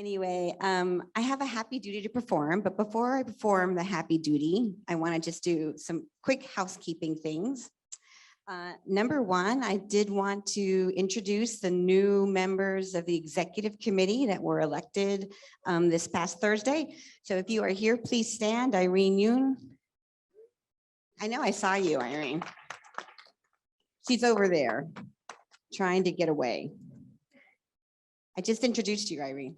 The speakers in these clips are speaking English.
Anyway, I have a happy duty to perform, but before I perform the happy duty, I want to just do some quick housekeeping things. Number one, I did want to introduce the new members of the executive committee that were elected this past Thursday. So if you are here, please stand. Irene Yoon. I know I saw you, Irene. She's over there trying to get away. I just introduced you, Irene.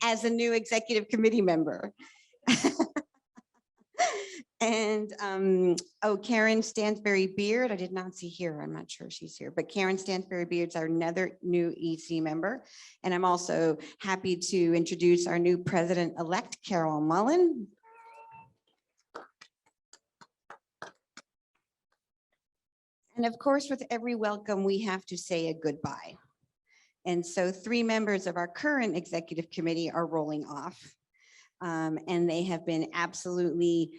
As a new executive committee member. And Karen Stansberry Beard, I did not see here. I'm not sure she's here, but Karen Stansberry Beard's our another new EC member. And I'm also happy to introduce our new president-elect, Carol Mullen. And of course, with every welcome, we have to say a goodbye. And so 3 members of our current executive committee are rolling off. And they have been absolutely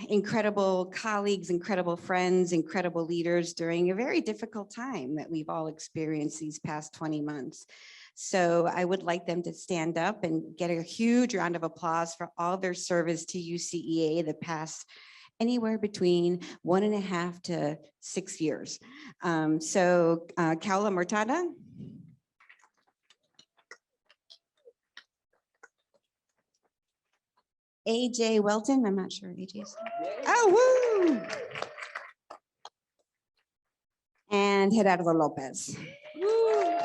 incredible colleagues, incredible friends, incredible leaders during a very difficult time that we've all experienced these past 20 months. So I would like them to stand up and get a huge round of applause for all their service to UCEA the past anywhere between 1.5 to 6 years. Kaula Mortada. AJ Welton, I'm not sure AJ's. Oh, woo! And Gerardo Lopez. Woo.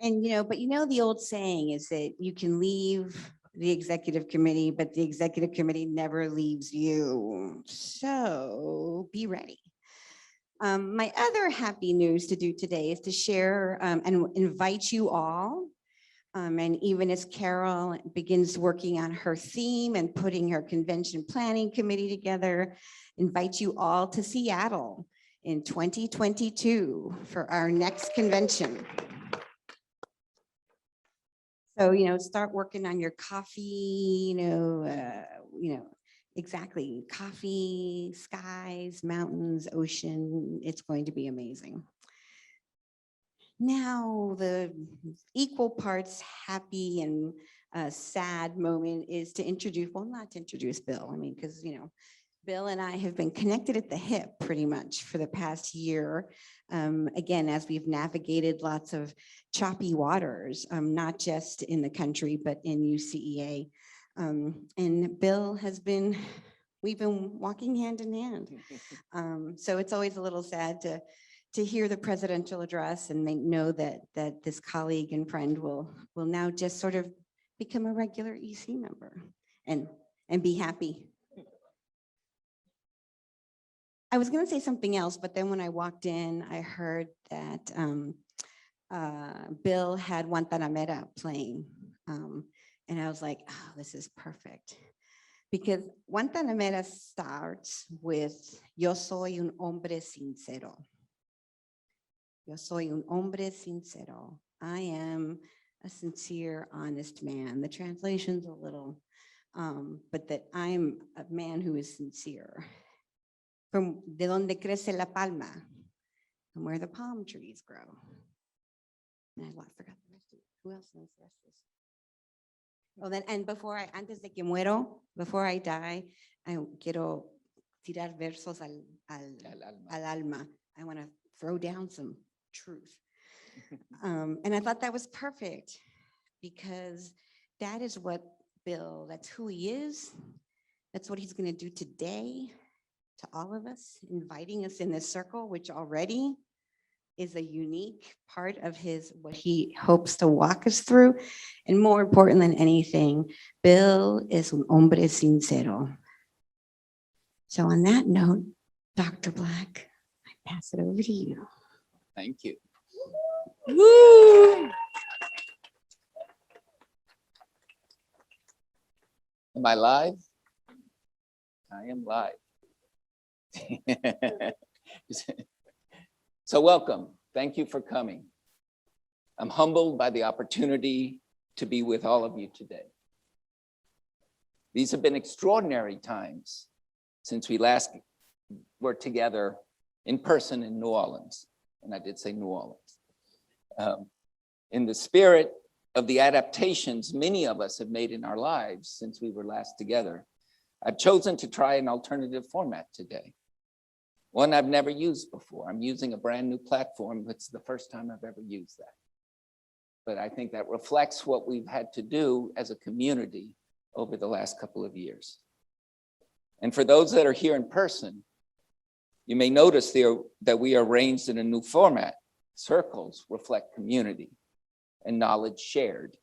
And the old saying is that you can leave the executive committee, but the executive committee never leaves you. So be ready. My other happy news to do today is to share and invite you all. And even as Carol begins working on her theme and putting her convention planning committee together, invite you all to Seattle in 2022 for our next convention. So, start working on your coffee, exactly. Coffee, skies, mountains, ocean. It's going to be amazing. Now, the equal parts happy and sad moment is to introduce, well, not to introduce Bill. I mean, because, Bill and I have been connected at the hip pretty much for the past year. Again, as we've navigated lots of choppy waters, not just in the country, but in UCEA. And Bill we've been walking hand in hand. So it's always a little sad to hear the presidential address and know that this colleague and friend will now just sort of become a regular EC member and be happy. I was going to say something else, but then when I walked in, I heard that Bill had Guantanamera playing. And I was like, oh, this is perfect. Because Guantanamera starts with, Yo soy un hombre sincero. Yo soy un hombre sincero. I am a sincere, honest man. The translation's a little, but that I'm a man who is sincere. From de donde crece la palma, from where the palm trees grow. And I forgot the rest of it. Who else knows the rest of this? Oh, then, and antes de que muero, before I die, I quiero tirar versos al alma. I want to throw down some truth. And I thought that was perfect because that is what Bill, that's who he is. That's what he's going to do today to all of us, inviting us in this circle, which already is a unique part of what he hopes to walk us through. And more important than anything, Bill is un hombre sincero. So on that note, Dr. Black, I pass it over to you. Thank you. Woo! Am I live? I am live. So welcome. Thank you for coming. I'm humbled by the opportunity to be with all of you today. These have been extraordinary times since we last were together in person in New Orleans. And I did say New Orleans. In the spirit of the adaptations many of us have made in our lives since we were last together, I've chosen to try an alternative format today. One I've never used before. I'm using a brand new platform. It's the first time I've ever used that. But I think that reflects what we've had to do as a community over the last couple of years. And for those that are here in person, you may notice there that we are arranged in a new format. Circles reflect community and knowledge shared,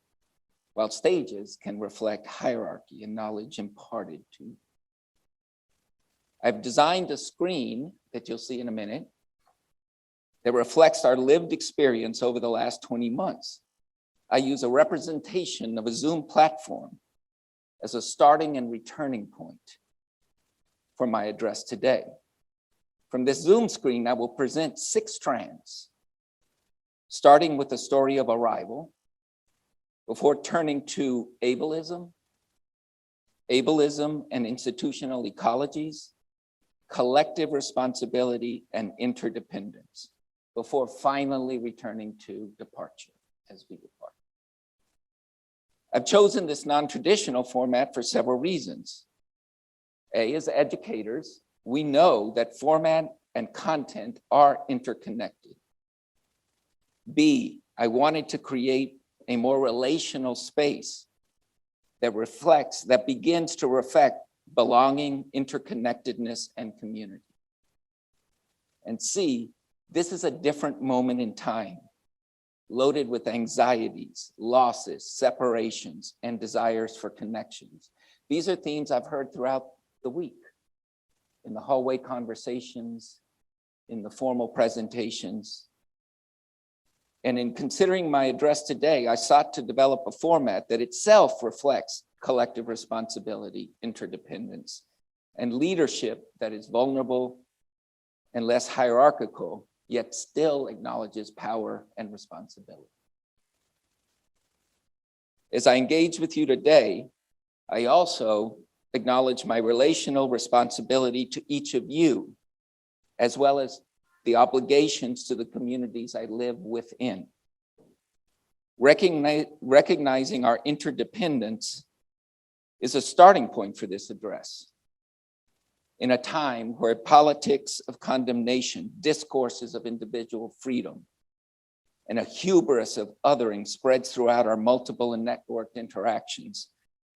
while stages can reflect hierarchy and knowledge imparted to. I've designed a screen that you'll see in a minute that reflects our lived experience over the last 20 months. I use a representation of a Zoom platform as a starting and returning point for my address today. From this Zoom screen, I will present 6 strands, starting with the story of arrival, before turning to ableism and institutional ecologies, collective responsibility and interdependence, before finally returning to departure as we depart. I've chosen this non-traditional format for several reasons. A, as educators, we know that format and content are interconnected. B, I wanted to create a more relational space that begins to reflect belonging, interconnectedness, and community. And C, this is a different moment in time, loaded with anxieties, losses, separations, and desires for connections. These are themes I've heard throughout the week, in the hallway conversations, in the formal presentations. And in considering my address today, I sought to develop a format that itself reflects collective responsibility, interdependence, and leadership that is vulnerable and less hierarchical, yet still acknowledges power and responsibility. As I engage with you today, I also acknowledge my relational responsibility to each of you, as well as the obligations to the communities I live within. Recognizing our interdependence is a starting point for this address. In a time where politics of condemnation, discourses of individual freedom, and a hubris of othering spreads throughout our multiple and networked interactions,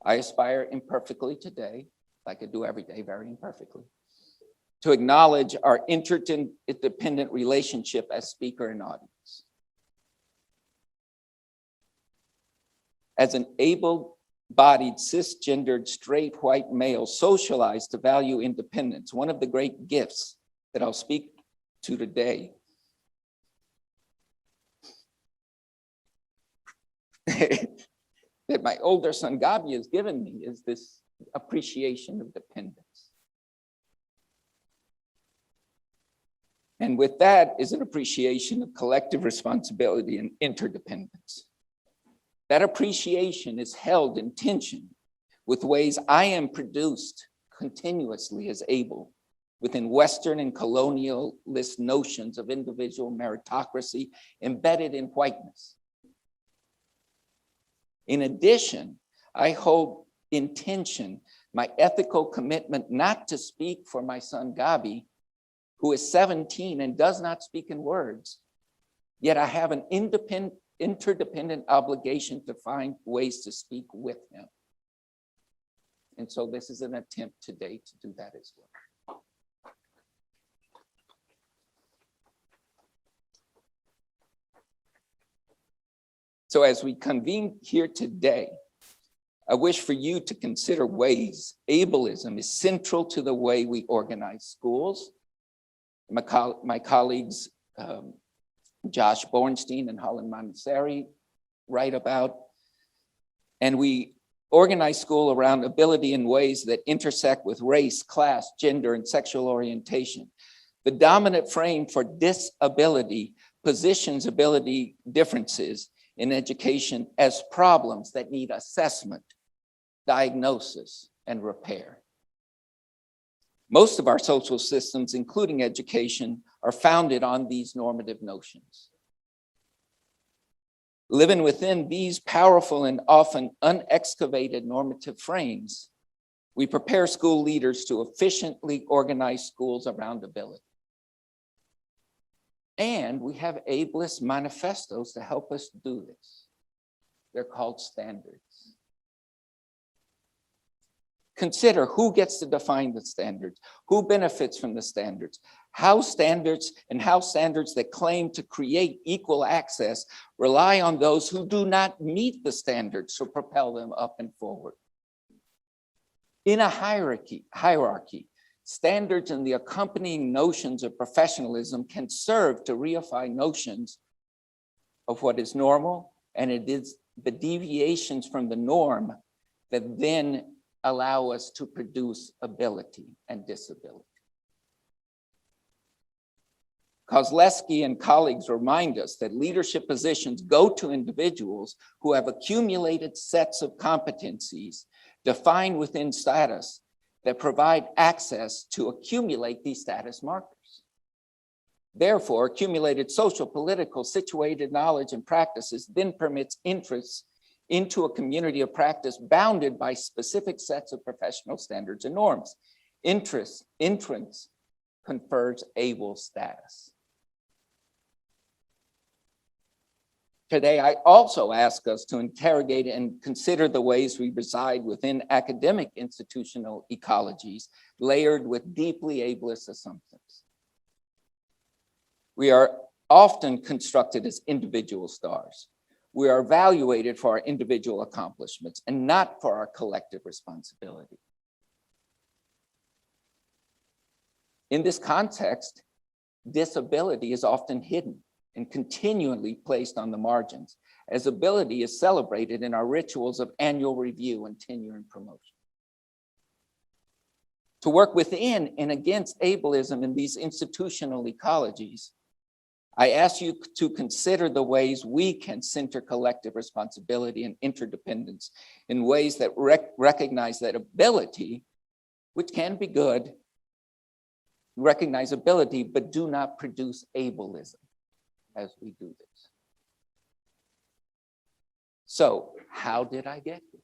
I aspire imperfectly today, like I do every day, very imperfectly, to acknowledge our interdependent relationship as speaker and audience. As an able-bodied, cisgendered, straight, white male socialized to value independence, one of the great gifts that I'll speak to today that my older son Gabi has given me is this appreciation of dependence. And with that is an appreciation of collective responsibility and interdependence. That appreciation is held in tension with ways I am produced continuously as able within Western and colonialist notions of individual meritocracy embedded in whiteness. In addition, I hold in tension my ethical commitment not to speak for my son Gabi, who is 17 and does not speak in words, yet I have an interdependent obligation to find ways to speak with him. And so this is an attempt today to do that as well. So as we convene here today, I wish for you to consider ways ableism is central to the way we organize schools. My colleagues, Josh Bornstein and Holland Montessori write about, and we organize school around ability in ways that intersect with race, class, gender, and sexual orientation. The dominant frame for disability positions ability differences in education as problems that need assessment, diagnosis, and repair. Most of our social systems, including education, are founded on these normative notions. Living within these powerful and often unexcavated normative frames, we prepare school leaders to efficiently organize schools around ability. And we have ableist manifestos to help us do this. They're called standards. Consider who gets to define the standards, who benefits from the standards, how standards that claim to create equal access rely on those who do not meet the standards to propel them up and forward. In a hierarchy, standards and the accompanying notions of professionalism can serve to reify notions of what is normal, and it is the deviations from the norm that then allow us to produce ability and disability. Kozlowski and colleagues remind us that leadership positions go to individuals who have accumulated sets of competencies defined within status that provide access to accumulate these status markers. Therefore, accumulated social, political, situated knowledge and practices then permits entrance into a community of practice bounded by specific sets of professional standards and norms. Entrance confers able status. Today, I also ask us to interrogate and consider the ways we reside within academic institutional ecologies layered with deeply ableist assumptions. We are often constructed as individual stars. We are evaluated for our individual accomplishments and not for our collective responsibility. In this context, disability is often hidden and continually placed on the margins, as ability is celebrated in our rituals of annual review and tenure and promotion. To work within and against ableism in these institutional ecologies, I ask you to consider the ways we can center collective responsibility and interdependence in ways that recognize that ability, which can be good, recognize ability, but do not produce ableism as we do this. So, how did I get here?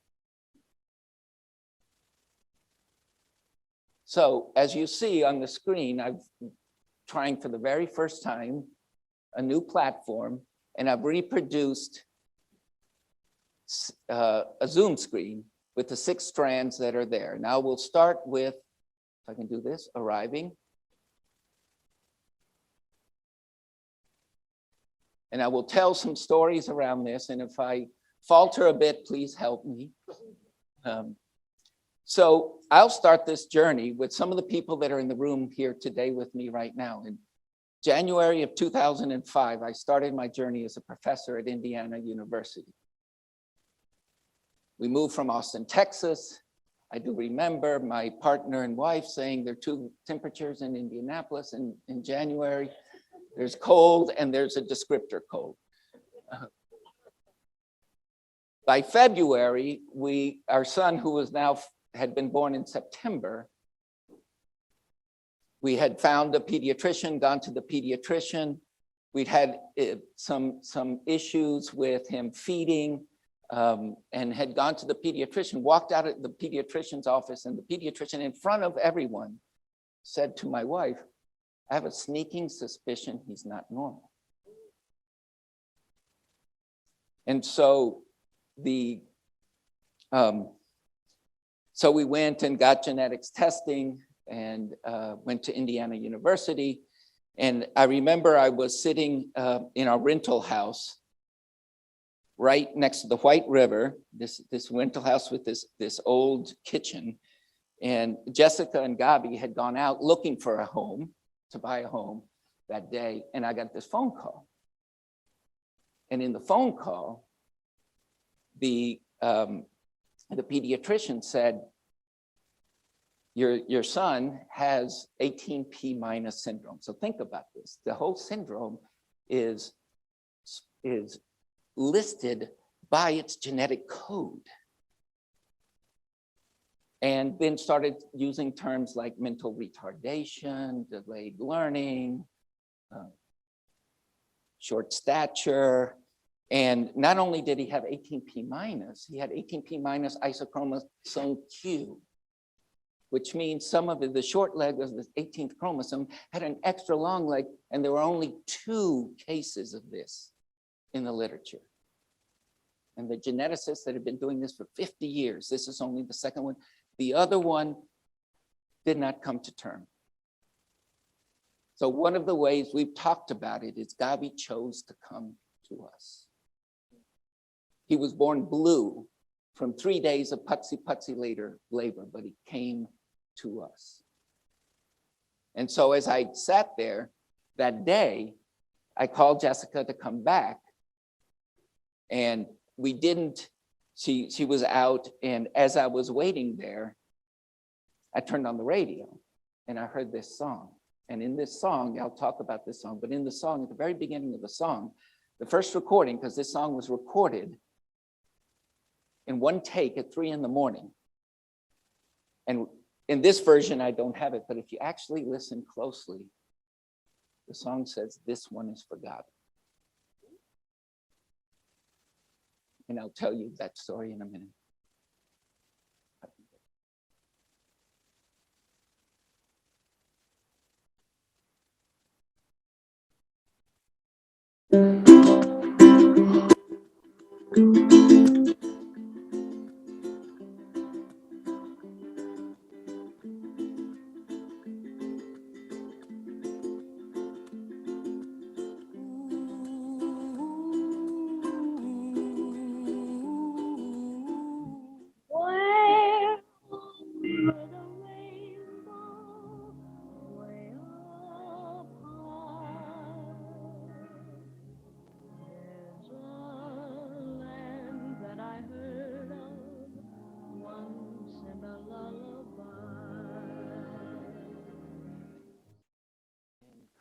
So, as you see on the screen, I'm trying for the very first time a new platform, and I've reproduced a Zoom screen with the 6 strands that are there. Now we'll start with, if I can do this, arriving. And I will tell some stories around this, and if I falter a bit, please help me. So I'll start this journey with some of the people that are in the room here today with me right now. In January of 2005, I started my journey as a professor at Indiana University. We moved from Austin, Texas. I do remember my partner and wife saying there are 2 temperatures in Indianapolis in January. There's cold and there's a descriptor cold. By February, our son, who had been born in September, we had found a pediatrician, gone to the pediatrician. We'd had some issues with him feeding, and had gone to the pediatrician, walked out of the pediatrician's office, and the pediatrician, in front of everyone, said to my wife, "I have a sneaking suspicion he's not normal." And so so we went and got genetics testing and went to Indiana University. And I remember I was sitting in our rental house right next to the White River, this rental house with this old kitchen. And Jessica and Gabi had gone out looking for a home, to buy a home that day. And I got this phone call. And in the phone call, the pediatrician said, your son has 18p minus syndrome. So think about this. The whole syndrome is listed by its genetic code. and then started using terms like mental retardation, delayed learning, short stature. And not only did he have 18p minus, he had 18p minus isochromosome Q, which means some of the short leg of the 18th chromosome had an extra long leg, and there were only 2 cases of this in the literature. And the geneticists that have been doing this for 50 years, this is only the second one. The other one did not come to term. So one of the ways we've talked about it is Gabi chose to come to us. He was born blue from 3 days of putsy labor, but he came to us. And so as I sat there that day, I called Jessica to come back, and we didn't, she was out, and as I was waiting there, I turned on the radio and I heard this song. And in this song, I'll talk about this song, but in the song, at the very beginning of the song, the first recording, because this song was recorded in one take at 3 a.m. And in this version, I don't have it, but if you actually listen closely, the song says, "This one is for God." And I'll tell you that story in a minute.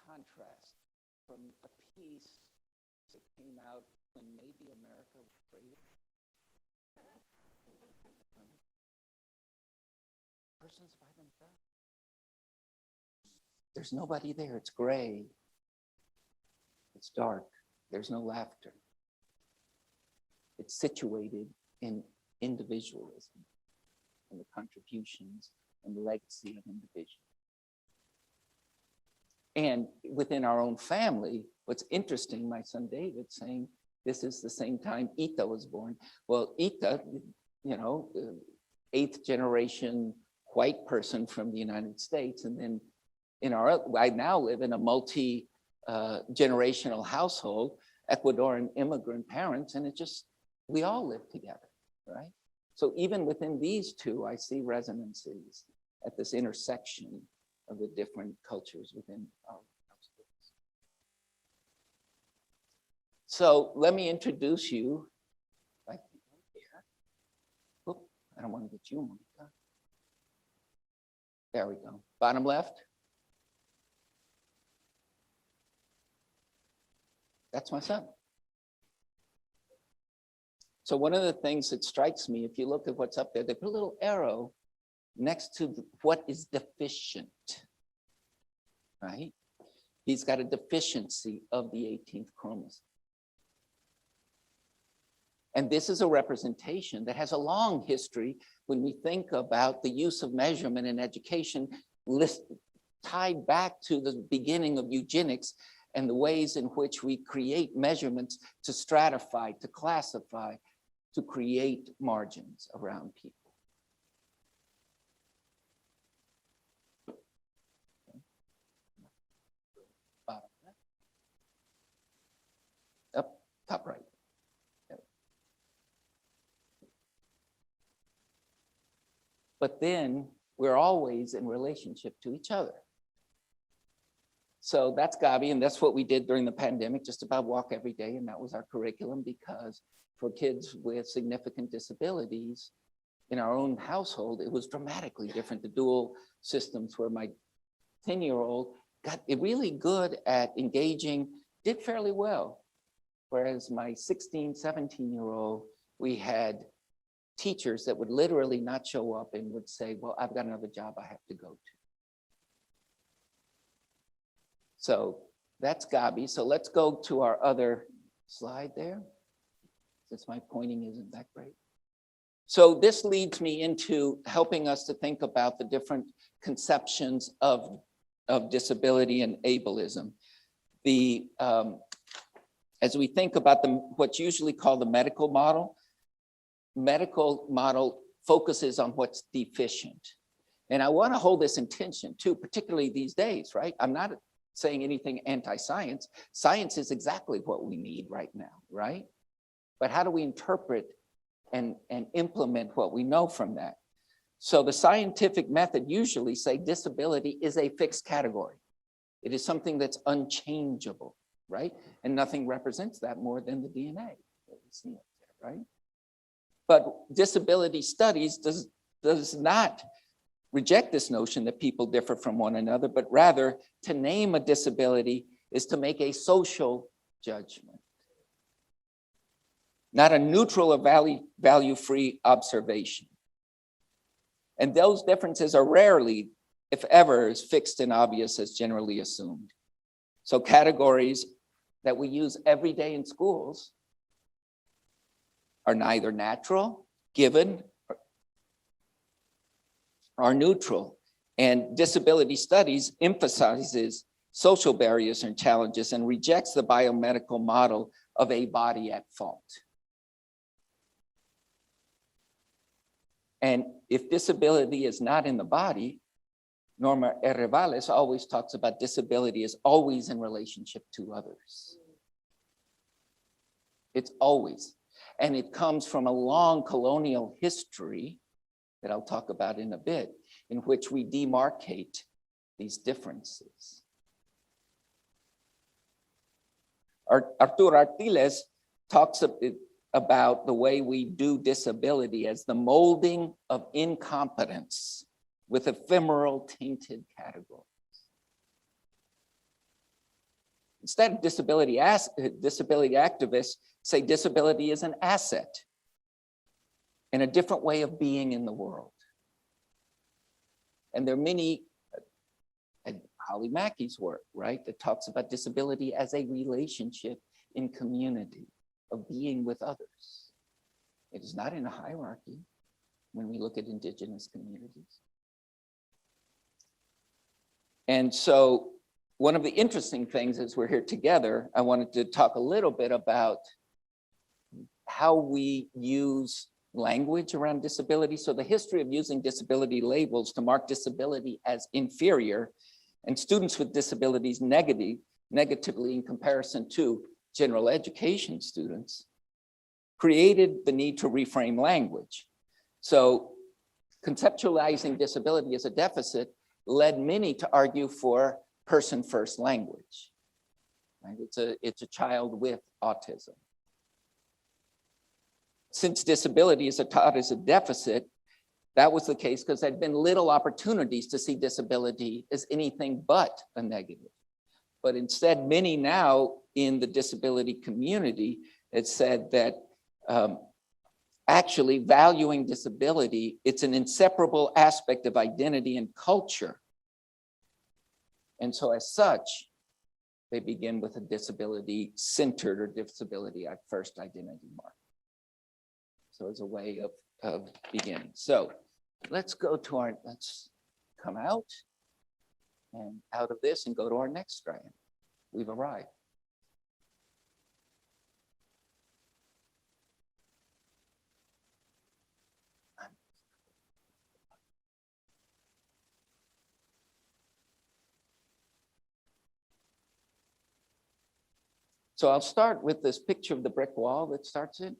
Contrast from a piece that came out when maybe America was great. Persons by themselves. There's nobody there. It's gray. It's dark. There's no laughter. It's situated in individualism and the contributions and the legacy of individuals. And within our own family, what's interesting, my son David saying, this is the same time Ita was born. Well, Ita, you know, 8th generation white person from the United States. And then I now live in a multi-generational household, Ecuadorian immigrant parents, and we all live together, right? So even within these two, I see resonances at this intersection of the different cultures within our households. So let me introduce you, right here. Oop, I don't want to get you, Monica. There we go. Bottom left. That's my son. So one of the things that strikes me, if you look at what's up there, they put a little arrow next to what is deficient, right? He's got a deficiency of the 18th chromosome. And this is a representation that has a long history when we think about the use of measurement in education, tied back to the beginning of eugenics and the ways in which we create measurements to stratify, to classify, to create margins around people. Bottom left. Up, top right. But then we're always in relationship to each other. So that's Gabi, and that's what we did during the pandemic, just about walk every day, and that was our curriculum, because for kids with significant disabilities in our own household, it was dramatically different. The dual systems where my 10-year-old got really good at engaging, did fairly well, whereas my 16, 17-year-old, we had teachers that would literally not show up and would say, well, I've got another job I have to go to. So that's Gabi. So let's go to our other slide there, since my pointing isn't that great. So this leads me into helping us to think about the different conceptions of disability and ableism. As we think about what's usually called the medical model focuses on what's deficient. And I want to hold this in tension too, particularly these days, right? I'm not saying anything anti-science. Science is exactly what we need right now, right? But how do we interpret and implement what we know from that? So the scientific method usually say disability is a fixed category. It is something that's unchangeable, right? And nothing represents that more than the DNA that we see up there, right? But disability studies does not reject this notion that people differ from one another, but rather to name a disability is to make a social judgment, not a neutral or value-free observation. And those differences are rarely, if ever, as fixed and obvious as generally assumed. So categories that we use every day in schools are neither natural, given, or neutral. And disability studies emphasizes social barriers and challenges and rejects the biomedical model of a body at fault. And if disability is not in the body, Norma Herrevales always talks about disability as always in relationship to others. It's always. And it comes from a long colonial history that I'll talk about in a bit, in which we demarcate these differences. Arturo Artiles talks about the way we do disability as the molding of incompetence with ephemeral tainted categories. Instead, disability activists say disability is an asset and a different way of being in the world. And there are many, Holly Mackey's work, right, that talks about disability as a relationship in community, of being with others. It is not in a hierarchy when we look at indigenous communities. And so one of the interesting things as we're here together, I wanted to talk a little bit about how we use language around disability. So the history of using disability labels to mark disability as inferior and students with disabilities negatively in comparison to general education students created the need to reframe language. So conceptualizing disability as a deficit led many to argue for person-first language. Right? It's a child with autism. Since disability is taught as a deficit, that was the case because there'd been little opportunities to see disability as anything but a negative. But instead, many now in the disability community, it said that actually valuing disability, it's an inseparable aspect of identity and culture. And so as such, they begin with a disability-centered or disability at first identity mark. So as a way of beginning. So let's come out and out of this and go to our next strand. We've arrived. So I'll start with this picture of the brick wall that starts it.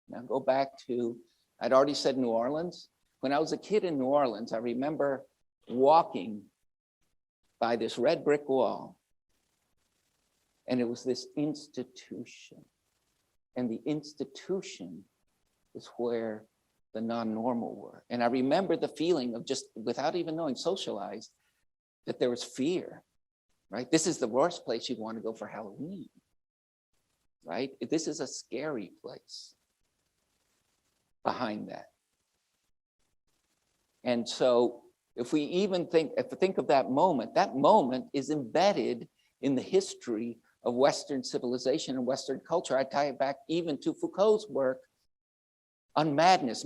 Now go back to, I'd already said New Orleans. When I was a kid in New Orleans, I remember walking by this red brick wall, and it was this institution. And the institution is where the non-normal were. And I remember the feeling of just, without even knowing, socialized, that there was fear, right? This is the worst place you'd want to go for Halloween, right? This is a scary place behind that. And so if we even think of that moment is embedded in the history of Western civilization and Western culture. I tie it back even to Foucault's work on madness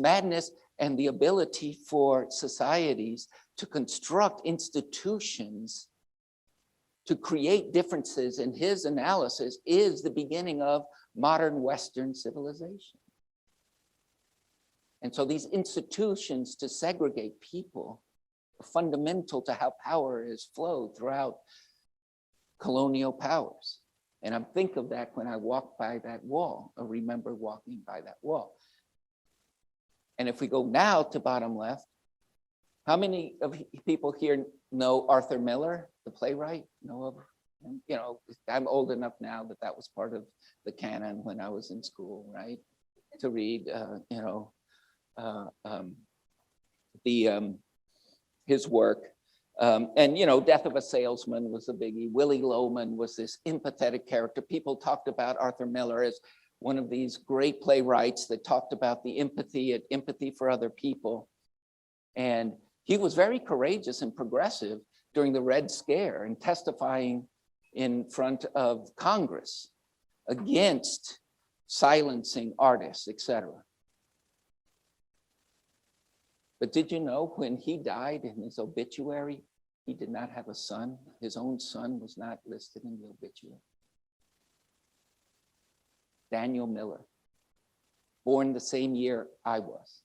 and the ability for societies to construct institutions to create differences. In his analysis is the beginning of modern Western civilization. And so these institutions to segregate people are fundamental to how power is flowed throughout colonial powers. And I think of that when I walk by that wall, or remember walking by that wall. And if we go now to bottom left, how many of people here know Arthur Miller, the playwright? Know of him? You know, I'm old enough now that was part of the canon when I was in school, right? To read, his work. And, Death of a Salesman was a biggie. Willie Loman was this empathetic character. People talked about Arthur Miller as one of these great playwrights that talked about the empathy for other people. And he was very courageous and progressive during the Red Scare and testifying in front of Congress against silencing artists, etc. But did you know when he died in his obituary, he did not have a son? His own son was not listed in the obituary. Daniel Miller, born the same year I was,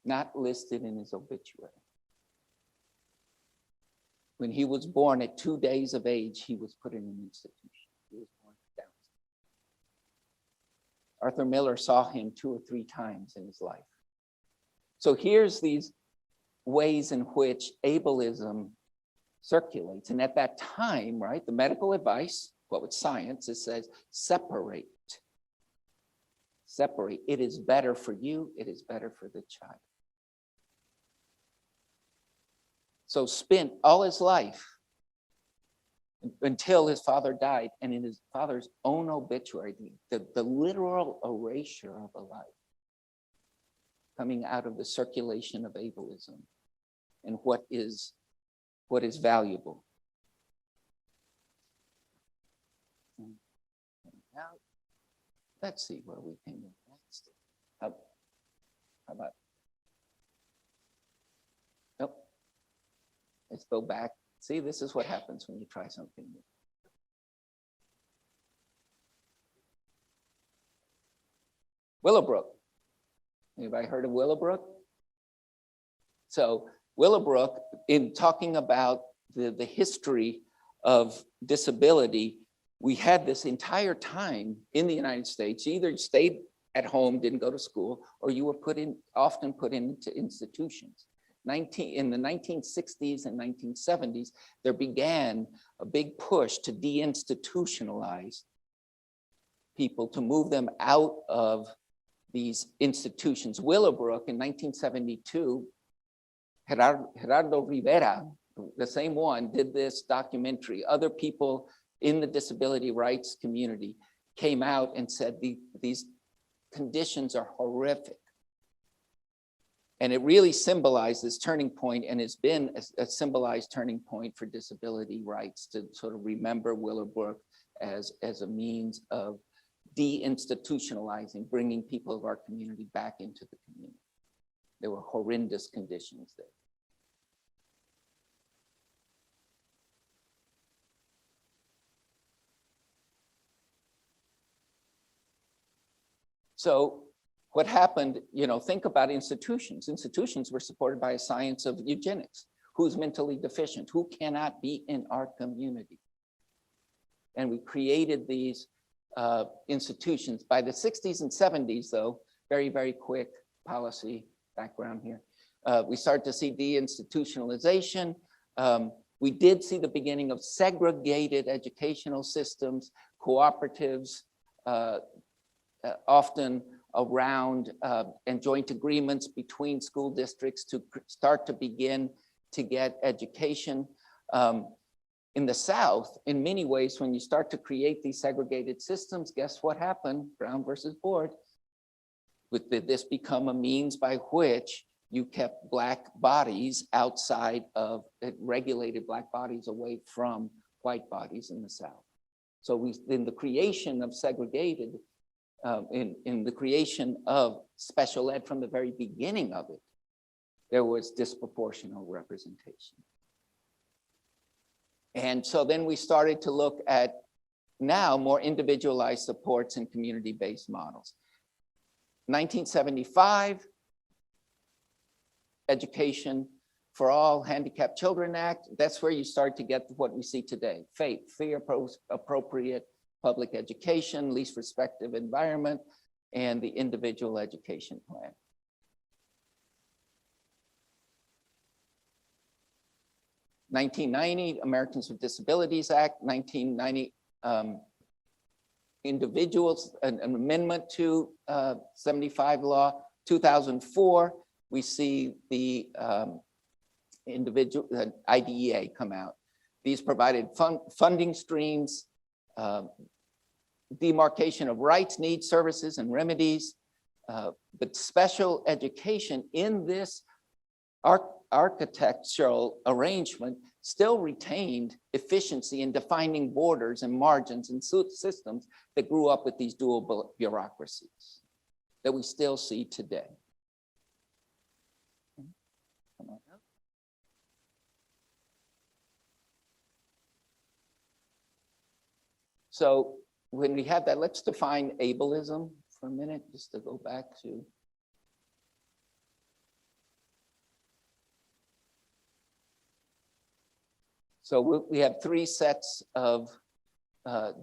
not listed in his obituary. When he was born at 2 days of age, he was put in an institution. He was born down. Arthur Miller saw him 2 or 3 times in his life. So here's these ways in which ableism circulates. And at that time, right, the medical advice, what with science, it says separate. Separate. It is better for you. It is better for the child. So spent all his life until his father died, and in his father's own obituary, the literal erasure of a life coming out of the circulation of ableism and what is valuable. Now, let's see where we came in next. How about? Nope. Let's go back. See, this is what happens when you try something new. Willowbrook. Anybody heard of Willowbrook? So Willowbrook, in talking about the history of disability, we had this entire time in the United States, you either stayed at home, didn't go to school, or you were often put into institutions. In the 1960s and 1970s, there began a big push to deinstitutionalize people, to move them out of these institutions. Willowbrook in 1972, Gerardo Rivera, the same one, did this documentary. Other people in the disability rights community came out and said these conditions are horrific. And it really symbolized this turning point, and has been a symbolized turning point for disability rights, to sort of remember Willowbrook as a means of deinstitutionalizing, bringing people of our community back into the community. There were horrendous conditions there. So what happened, think about institutions. Institutions were supported by a science of eugenics. Who's mentally deficient? Who cannot be in our community? And we created these institutions. By the 60s and 70s, though, very, very quick policy background here, we started to see deinstitutionalization. We did see the beginning of segregated educational systems, cooperatives, often around and joint agreements between school districts to start to begin to get education. In the South, in many ways, when you start to create these segregated systems, guess what happened? Brown versus Board. Did this become a means by which you kept Black bodies outside of, it regulated Black bodies away from white bodies in the South. So in the creation of segregated, in the creation of special ed from the very beginning of it, there was disproportional representation. And so then we started to look at now more individualized supports and community-based models. 1975, Education for All Handicapped Children Act, that's where you start to get what we see today. FAPE, free appropriate public education, least restrictive environment, and the individual education plan. (1990) Americans with Disabilities Act, 1990 individuals, an amendment to 75 law, 2004, we see the individual IDEA come out. These provided funding streams, demarcation of rights, needs, services, and remedies, but special education in this architectural arrangement still retained efficiency in defining borders and margins and systems that grew up with these dual bureaucracies that we still see today. So when we have that, let's define ableism for a minute, just to go back to. So we have three sets of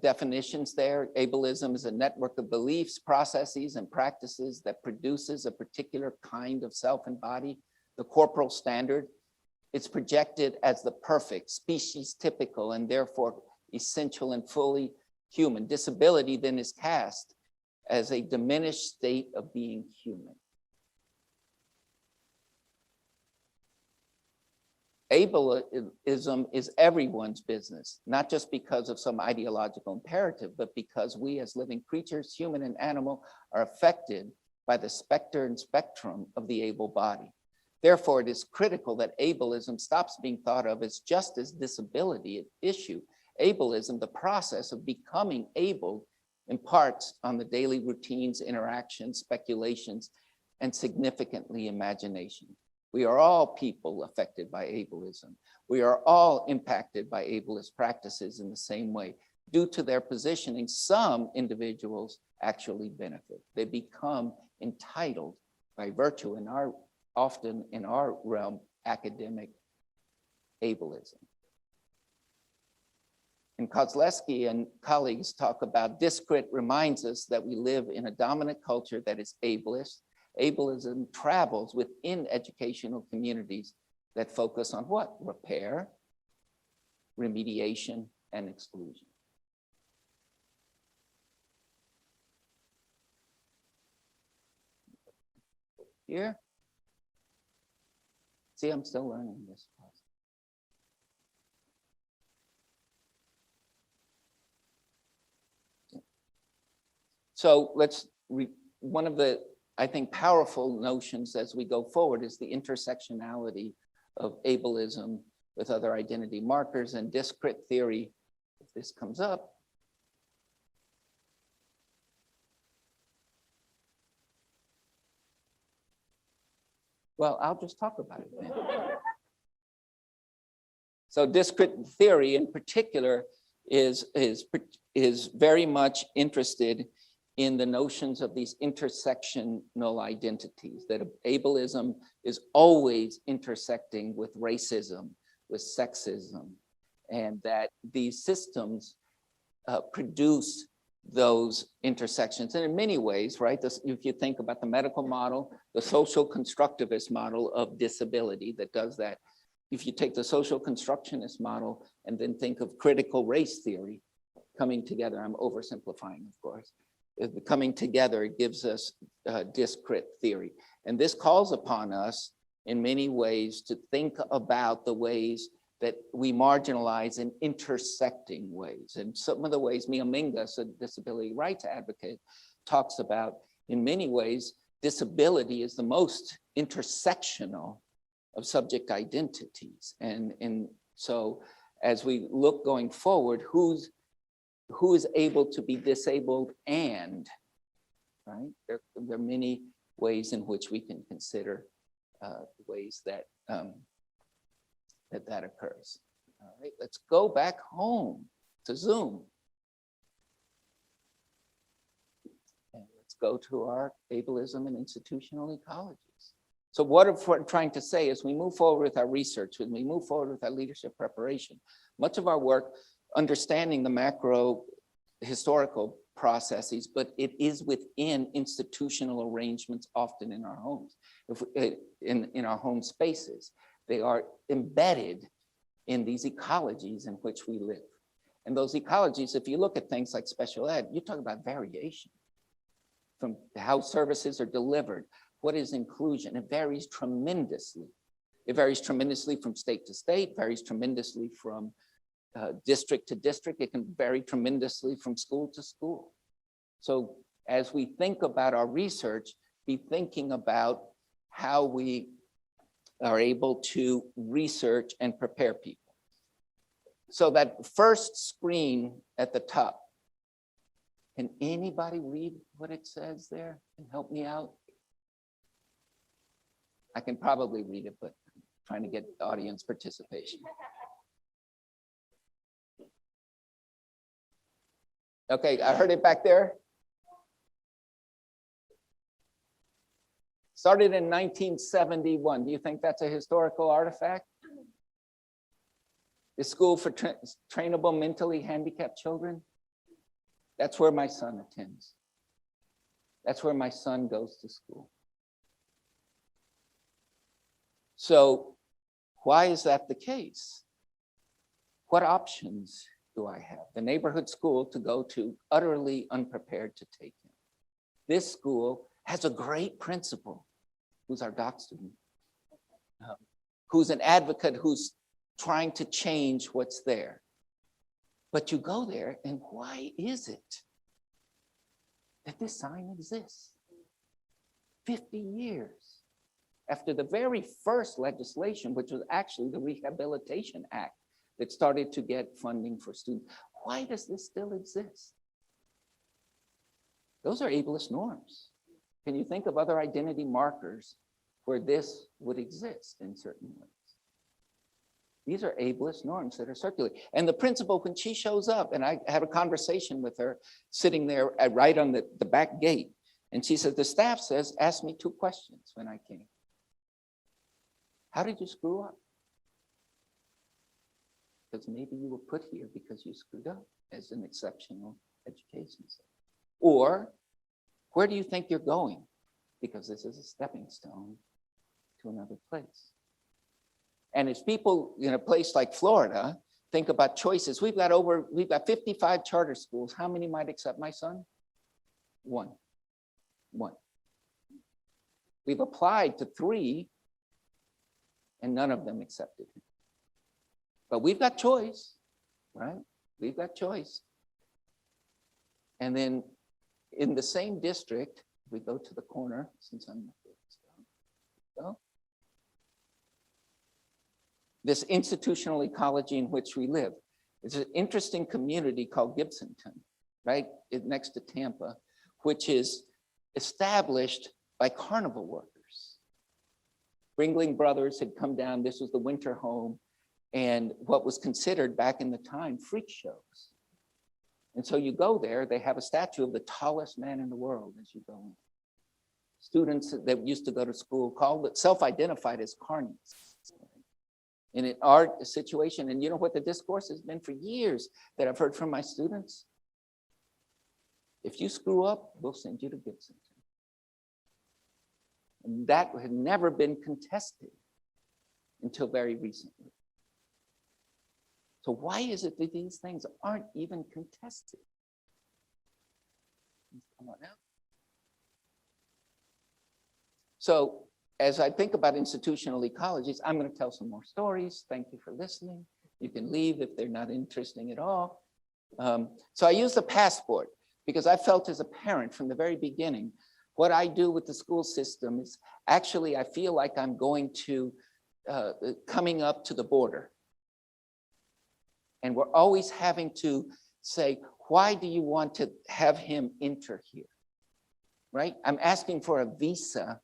definitions there. Ableism is a network of beliefs, processes, and practices that produces a particular kind of self and body, the corporal standard. It's projected as the perfect, species typical, and therefore essential and fully human. Disability then is cast as a diminished state of being human. Ableism is everyone's business, not just because of some ideological imperative, but because we as living creatures, human and animal, are affected by the specter and spectrum of the able body. Therefore, it is critical that ableism stops being thought of as just as disability an issue. Ableism, the process of becoming able, imparts on the daily routines, interactions, speculations, and significantly imagination. We are all people affected by ableism. We are all impacted by ableist practices in the same way. Due to their positioning, some individuals actually benefit. They become entitled by virtue, often in our realm, academic ableism. And Kozlowski and colleagues talk about discrit reminds us that we live in a dominant culture that is ableist. Ableism travels within educational communities that focus on what? Repair, remediation, and exclusion. Here. See, I'm still learning this. So one of the, I think, powerful notions as we go forward is the intersectionality of ableism with other identity markers and discrit theory. If this comes up. Well, I'll just talk about it then. So discrit theory in particular is very much interested in the notions of these intersectional identities, that ableism is always intersecting with racism, with sexism, and that these systems produce those intersections. And in many ways, right, if you think about the medical model, the social constructivist model of disability that does that, if you take the social constructionist model and then think of critical race theory coming together, I'm oversimplifying, of course, coming together, it gives us discrit theory. And this calls upon us in many ways to think about the ways that we marginalize in intersecting ways. And some of the ways Mia Mingus, a disability rights advocate, talks about, in many ways, disability is the most intersectional of subject identities. And so as we look going forward, who is able to be disabled and, right? There are many ways in which we can consider ways that that occurs. All right, let's go back home to Zoom. And let's go to our ableism and institutional ecologies. So what we're trying to say is we move forward with our research, when we move forward with our leadership preparation, much of our work understanding the macro historical processes, but it is within institutional arrangements, often in our homes, in our home spaces. They are embedded in these ecologies in which we live. And those ecologies, if you look at things like special ed, you talk about variation from how services are delivered. What is inclusion? It varies tremendously. It varies tremendously from state to state, varies tremendously from district to district. It can vary tremendously from school to school. So as we think about our research, be thinking about how we are able to research and prepare people. So that first screen at the top, can anybody read what it says there and help me out? I can probably read it, but I'm trying to get audience participation. Okay, I heard it back there. Started in 1971. Do you think that's a historical artifact? The School for Trainable Mentally Handicapped Children. That's where my son attends. That's where my son goes to school. So why is that the case? What options do I have? The neighborhood school to go to, utterly unprepared to take him. This school has a great principal, who's our doc student, who's an advocate, who's trying to change what's there. But you go there, and why is it that this sign exists? 50 years after the very first legislation, which was actually the Rehabilitation Act that started to get funding for students. Why does this still exist? Those are ableist norms. Can you think of other identity markers where this would exist in certain ways? These are ableist norms that are circulating. And the principal, when she shows up, and I had a conversation with her sitting there right on the back gate, and she says, the staff says, ask me 2 questions when I came. How did you screw up? Because maybe you were put here because you screwed up as an exceptional education center. Or where do you think you're going? Because this is a stepping stone to another place. And as people in a place like Florida think about choices, we've got 55 charter schools. How many might accept my son? One. We've applied to 3, and none of them accepted him. But we've got choice, right? We've got choice. And then in the same district, we go to the corner, since I'm so, this institutional ecology in which we live. It's an interesting community called Gibsonton, right? Next to Tampa, which is established by carnival workers. Ringling Brothers had come down. This was the winter home, and what was considered back in the time freak shows. And so you go there, they have a statue of the tallest man in the world as you go in. Students that used to go to school called it, self-identified as carnies. In an art situation, and you know what the discourse has been for years that I've heard from my students? If you screw up, we'll send you to Gibson. And that had never been contested until very recently. So why is it that these things aren't even contested? Come on now. So as I think about institutional ecologies, I'm going to tell some more stories. Thank you for listening. You can leave if they're not interesting at all. So I use the passport because I felt as a parent from the very beginning, what I do with the school system is actually, I feel like I'm going to, coming up to the border. And we're always having to say, why do you want to have him enter here? Right? I'm asking for a visa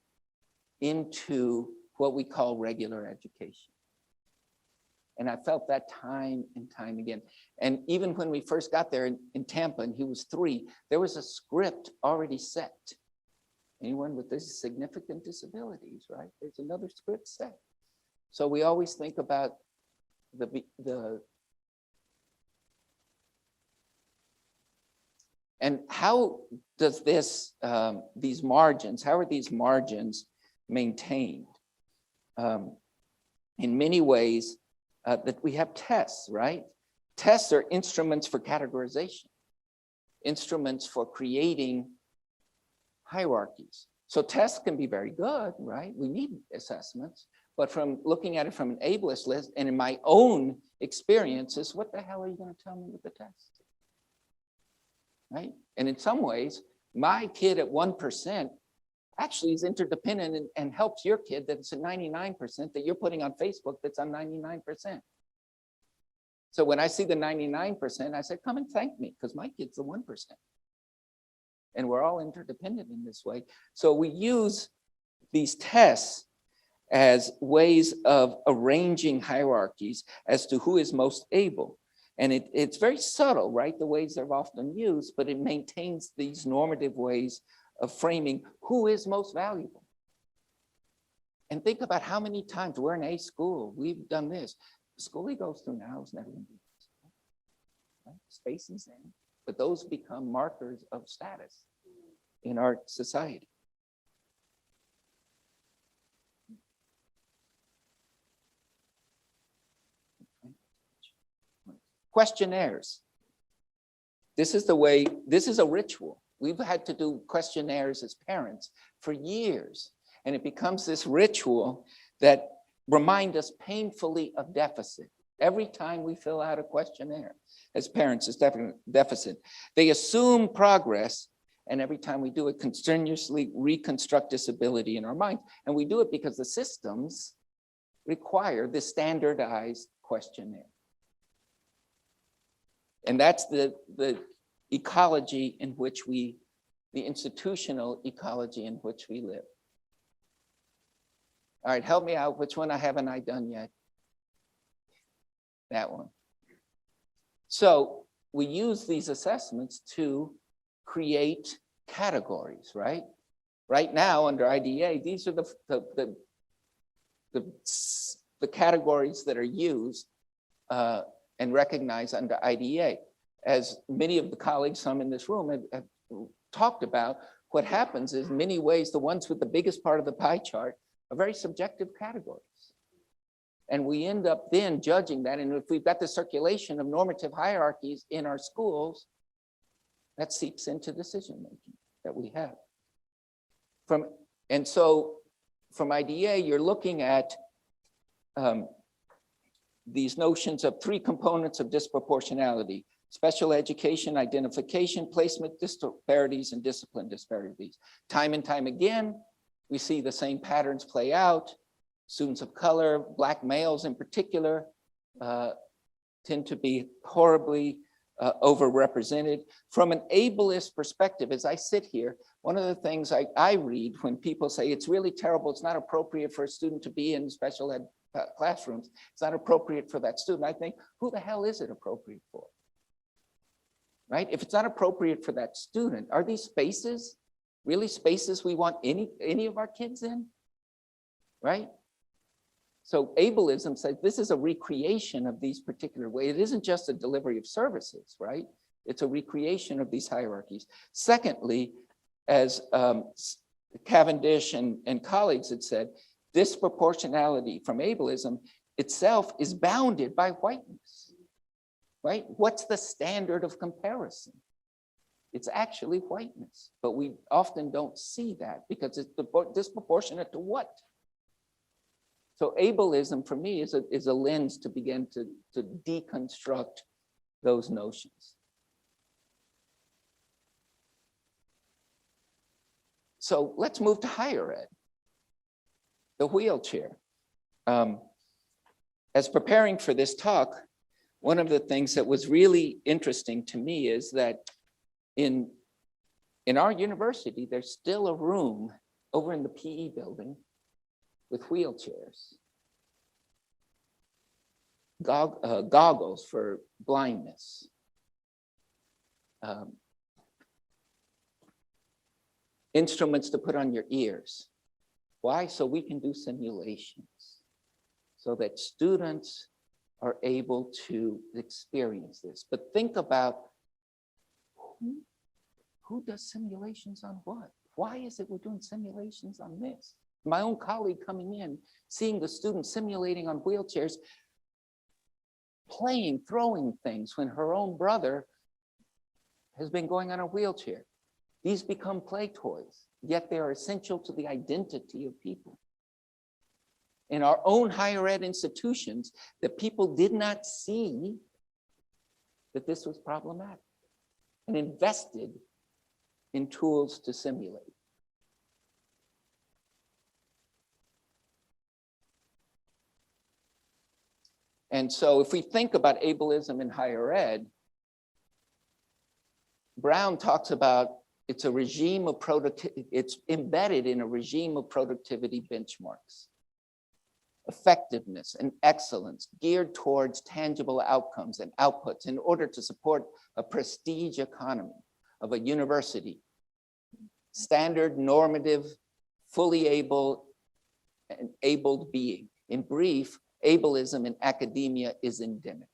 into what we call regular education. And I felt that time and time again. And even when we first got there in Tampa and he was 3, there was a script already set. Anyone with this significant disabilities, right? There's another script set. So we always think about and how does this, these margins, how are these margins maintained? In many ways, that we have tests, right? Tests are instruments for categorization, instruments for creating hierarchies. So tests can be very good, right? We need assessments, but from looking at it from an ableist list and in my own experiences, what the hell are you going to tell me with the test? Right? And in some ways, my kid at 1% actually is interdependent and helps your kid that's at 99% that you're putting on Facebook that's on 99%. So when I see the 99%, I say, come and thank me because my kid's the 1%. And we're all interdependent in this way. So we use these tests as ways of arranging hierarchies as to who is most able. And it's very subtle, right? The ways they're often used, but it maintains these normative ways of framing who is most valuable. And think about how many times we're in a school, we've done this. The school he goes through now is never going to be this school, right? Space is in, but those become markers of status in our society. Questionnaires. This is the way, this is a ritual. We've had to do questionnaires as parents for years, and it becomes this ritual that remind us painfully of deficit. Every time we fill out a questionnaire as parents, it's deficit. They assume progress, and every time we do it, continuously reconstruct disability in our minds. And we do it because the systems require this standardized questionnaire. And that's the ecology in which the institutional ecology in which we live. All right, help me out. Which one haven't I done yet? That one. So we use these assessments to create categories, right? Right now under IDEA, these are the categories that are used and recognized under IDEA. As many of the colleagues, some in this room have talked about, what happens is in many ways, the ones with the biggest part of the pie chart are very subjective categories. And we end up then judging that. And if we've got the circulation of normative hierarchies in our schools, that seeps into decision-making that we have. And so from IDEA, you're looking at these notions of 3 components of disproportionality: special education, identification, placement disparities, and discipline disparities. Time and time again, we see the same patterns play out. Students of color, Black males in particular, tend to be horribly overrepresented. From an ableist perspective, as I sit here, one of the things I read when people say it's really terrible, it's not appropriate for a student to be in special ed classrooms, it's not appropriate for that student, I think, who the hell is it appropriate for? Right? If it's not appropriate for that student, are these spaces really spaces we want any of our kids in? Right? So ableism says this is a recreation of these particular ways. It isn't just a delivery of services, right? It's a recreation of these hierarchies. Secondly, as Cavendish and colleagues had said, disproportionality from ableism itself is bounded by whiteness, right? What's the standard of comparison? It's actually whiteness, but we often don't see that because it's disproportionate to what? So ableism for me is a lens to begin to deconstruct those notions. So let's move to higher ed. The wheelchair. As preparing for this talk, one of the things that was really interesting to me is that in our university, there's still a room over in the PE building with wheelchairs, goggles for blindness, instruments to put on your ears. Why? So we can do simulations, so that students are able to experience this. But think about who does simulations on what? Why is it we're doing simulations on this? My own colleague coming in, seeing the students simulating on wheelchairs, playing, throwing things when her own brother has been going on a wheelchair. These become play toys, yet they are essential to the identity of people. In our own higher ed institutions, that people did not see that this was problematic and invested in tools to simulate. And so if we think about ableism in higher ed, Brown talks about it's a regime of productivity, it's embedded in a regime of productivity benchmarks, effectiveness and excellence geared towards tangible outcomes and outputs in order to support a prestige economy of a university, standard, normative, fully able and abled being. In brief, ableism in academia is endemic.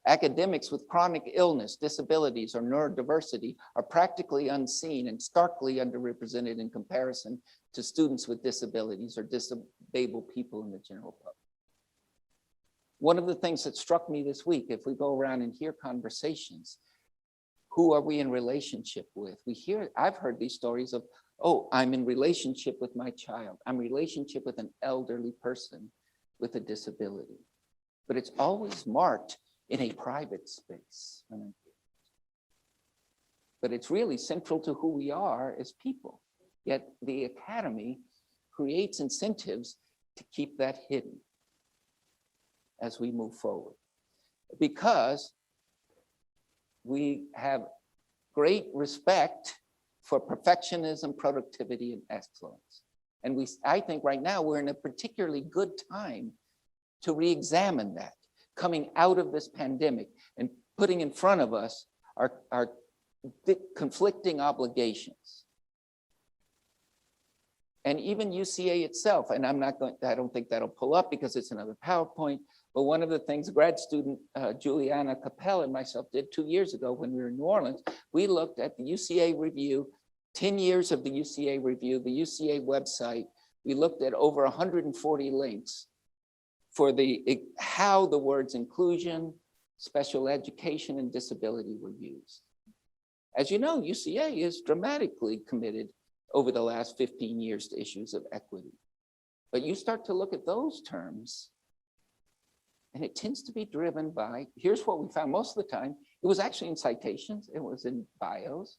Academics with chronic illness, disabilities, or neurodiversity are practically unseen and starkly underrepresented in comparison to students with disabilities or disabled people in the general public. One of the things that struck me this week, if we go around and hear conversations, who are we in relationship with? I've heard these stories of, oh, I'm in relationship with my child. I'm in relationship with an elderly person with a disability. But it's always marked in a private space. But it's really central to who we are as people. Yet the academy creates incentives to keep that hidden as we move forward. Because we have great respect for perfectionism, productivity, and excellence. And I think right now we're in a particularly good time to re-examine that, coming out of this pandemic and putting in front of us our conflicting obligations. And even UCEA itself, and I don't think that'll pull up because it's another PowerPoint, but one of the things grad student Juliana Capel and myself did 2 years ago when we were in New Orleans, we looked at the UCEA review, 10 years of the UCEA review, the UCEA website. We looked at over 140 links for how the words inclusion, special education, and disability were used. As you know, UCEA is dramatically committed over the last 15 years to issues of equity. But you start to look at those terms, and it tends to be driven by, here's what we found most of the time, it was actually in citations, it was in bios.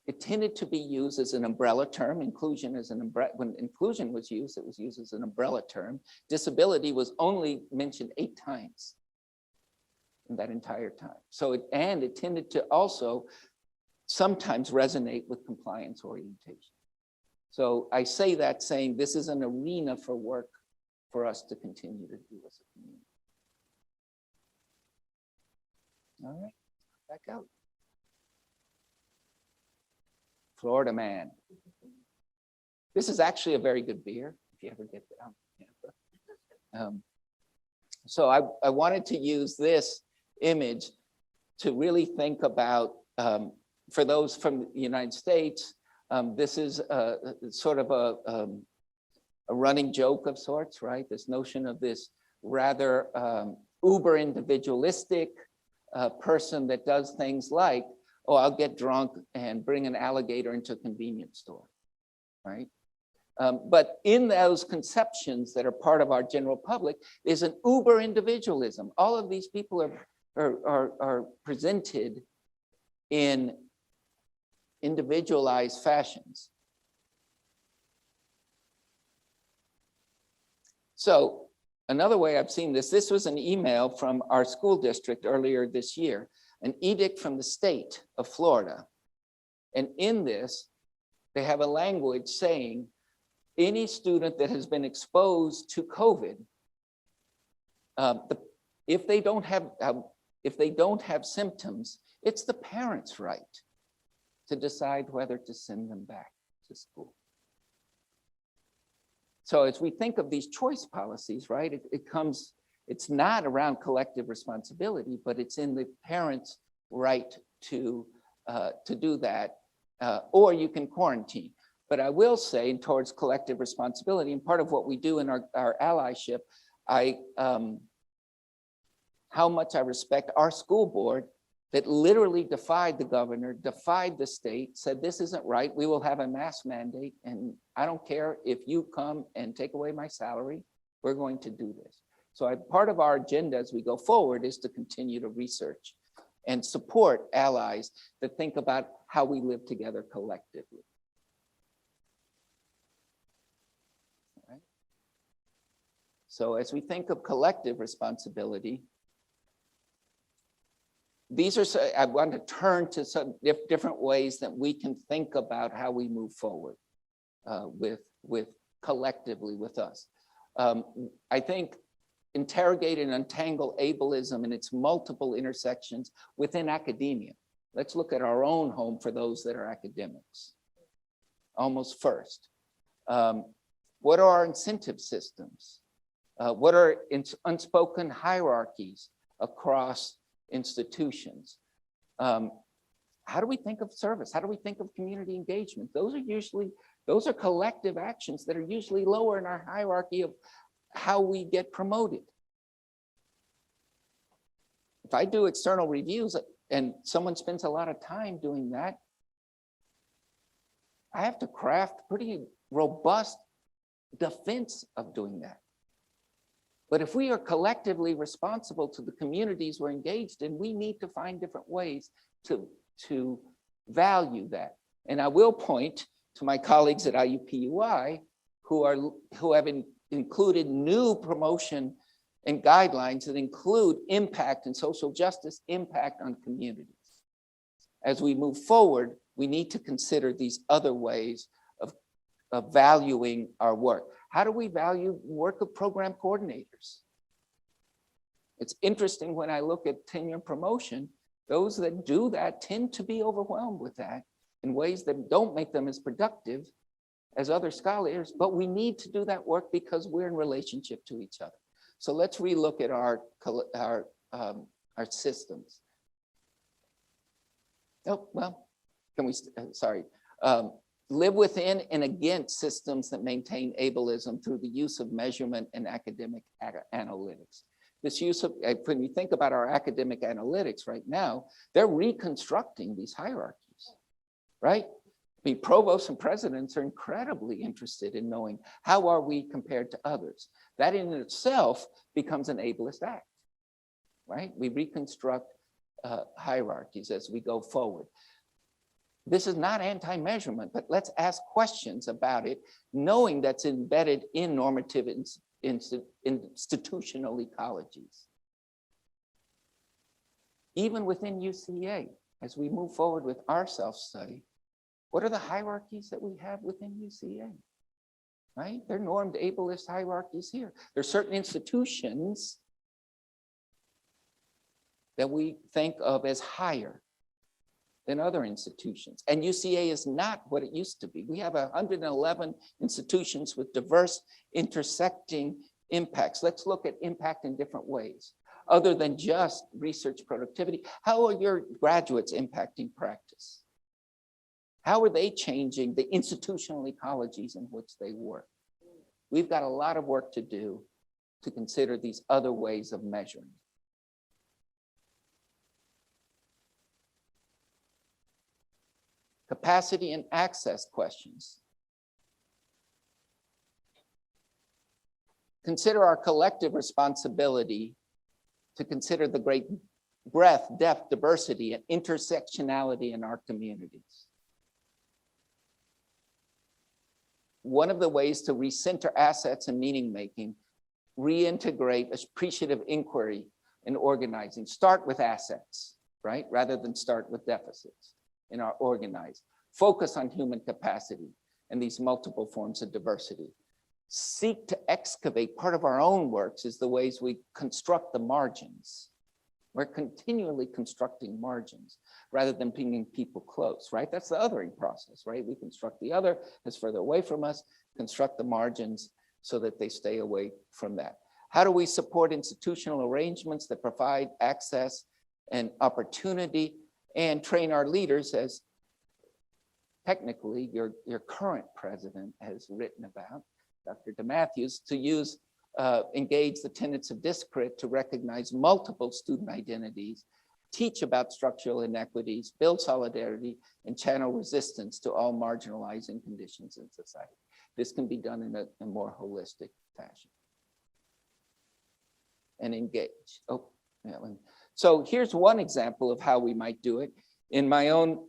It tended to be used as an umbrella term. Inclusion as an umbrella. When inclusion was used, it was used as an umbrella term. Disability was only mentioned 8 times in that entire time. So it tended to also sometimes resonate with compliance orientation. So I say that saying this is an arena for work for us to continue to do as a community. All right, back out. Florida man. This is actually a very good beer, if you ever get that. So I wanted to use this image to really think about, for those from the United States, this is sort of a running joke of sorts, right? This notion of this rather uber individualistic person that does things like, oh, I'll get drunk and bring an alligator into a convenience store, right? But in those conceptions that are part of our general public, there's an uber individualism. All of these people are presented in individualized fashions. So another way I've seen this was an email from our school district earlier this year, an edict from the state of Florida. And in this, they have a language saying any student that has been exposed to COVID, if they don't have symptoms, it's the parents' right to decide whether to send them back to school. So as we think of these choice policies, right, it's not around collective responsibility, but it's in the parents' right to do that, or you can quarantine. But I will say towards collective responsibility, and part of what we do in our allyship, how much I respect our school board that literally defied the governor, defied the state, said this isn't right, we will have a mask mandate, and I don't care if you come and take away my salary, we're going to do this. So part of our agenda as we go forward is to continue to research and support allies that think about how we live together collectively. All right. So as we think of collective responsibility, I want to turn to some different ways that we can think about how we move forward with collectively with us. I think interrogate and untangle ableism and its multiple intersections within academia. Let's look at our own home for those that are academics. Almost first. What are our incentive systems? What are unspoken hierarchies across institutions? How do we think of service? How do we think of community engagement? Those are collective actions that are usually lower in our hierarchy of how we get promoted. If I do external reviews and someone spends a lot of time doing that, I have to craft pretty robust defense of doing that. But if we are collectively responsible to the communities we're engaged in, we need to find different ways to value that. And I will point to my colleagues at IUPUI who have included new promotion and guidelines that include impact and social justice impact on communities. As we move forward, we need to consider these other ways of valuing our work. How do we value work of program coordinators? It's interesting when I look at tenure and promotion, those that do that tend to be overwhelmed with that in ways that don't make them as productive as other scholars, but we need to do that work because we're in relationship to each other. So let's relook at our systems. Oh, well, can we, sorry. Live within and against systems that maintain ableism through the use of measurement and academic analytics. This use of, when you think about our academic analytics right now, they're reconstructing these hierarchies, right? I mean, provosts and presidents are incredibly interested in knowing how are we compared to others. That in itself becomes an ableist act, right? We reconstruct hierarchies as we go forward. This is not anti-measurement, but let's ask questions about it, knowing that's embedded in normative institutional ecologies. Even within UCEA, as we move forward with our self-study, what are the hierarchies that we have within UCEA? Right? They're normed ableist hierarchies here. There's certain institutions that we think of as higher than other institutions. And UCEA is not what it used to be. We have 111 institutions with diverse intersecting impacts. Let's look at impact in different ways. Other than just research productivity, how are your graduates impacting practice? How are they changing the institutional ecologies in which they work? We've got a lot of work to do to consider these other ways of measuring. Capacity and access questions. Consider our collective responsibility to consider the great breadth, depth, diversity, and intersectionality in our communities. one of the ways to recenter assets and meaning making, reintegrate appreciative inquiry in organizing. Start with assets, right? Rather than start with deficits in our organize. Focus on human capacity and these multiple forms of diversity. Seek to excavate part of our own works is the ways we construct the margins. We're continually constructing margins rather than bringing people close, right? That's the othering process, right? We construct the other as further away from us, construct the margins so that they stay away from that. How do we support institutional arrangements that provide access and opportunity and train our leaders, as technically your current president has written about, Dr. DeMatthews, to use engage the tenets of discrit to recognize multiple student identities, teach about structural inequities, build solidarity, and channel resistance to all marginalizing conditions in society. This can be done in a more holistic fashion. And engage. Oh, yeah. So here's one example of how we might do it. In my own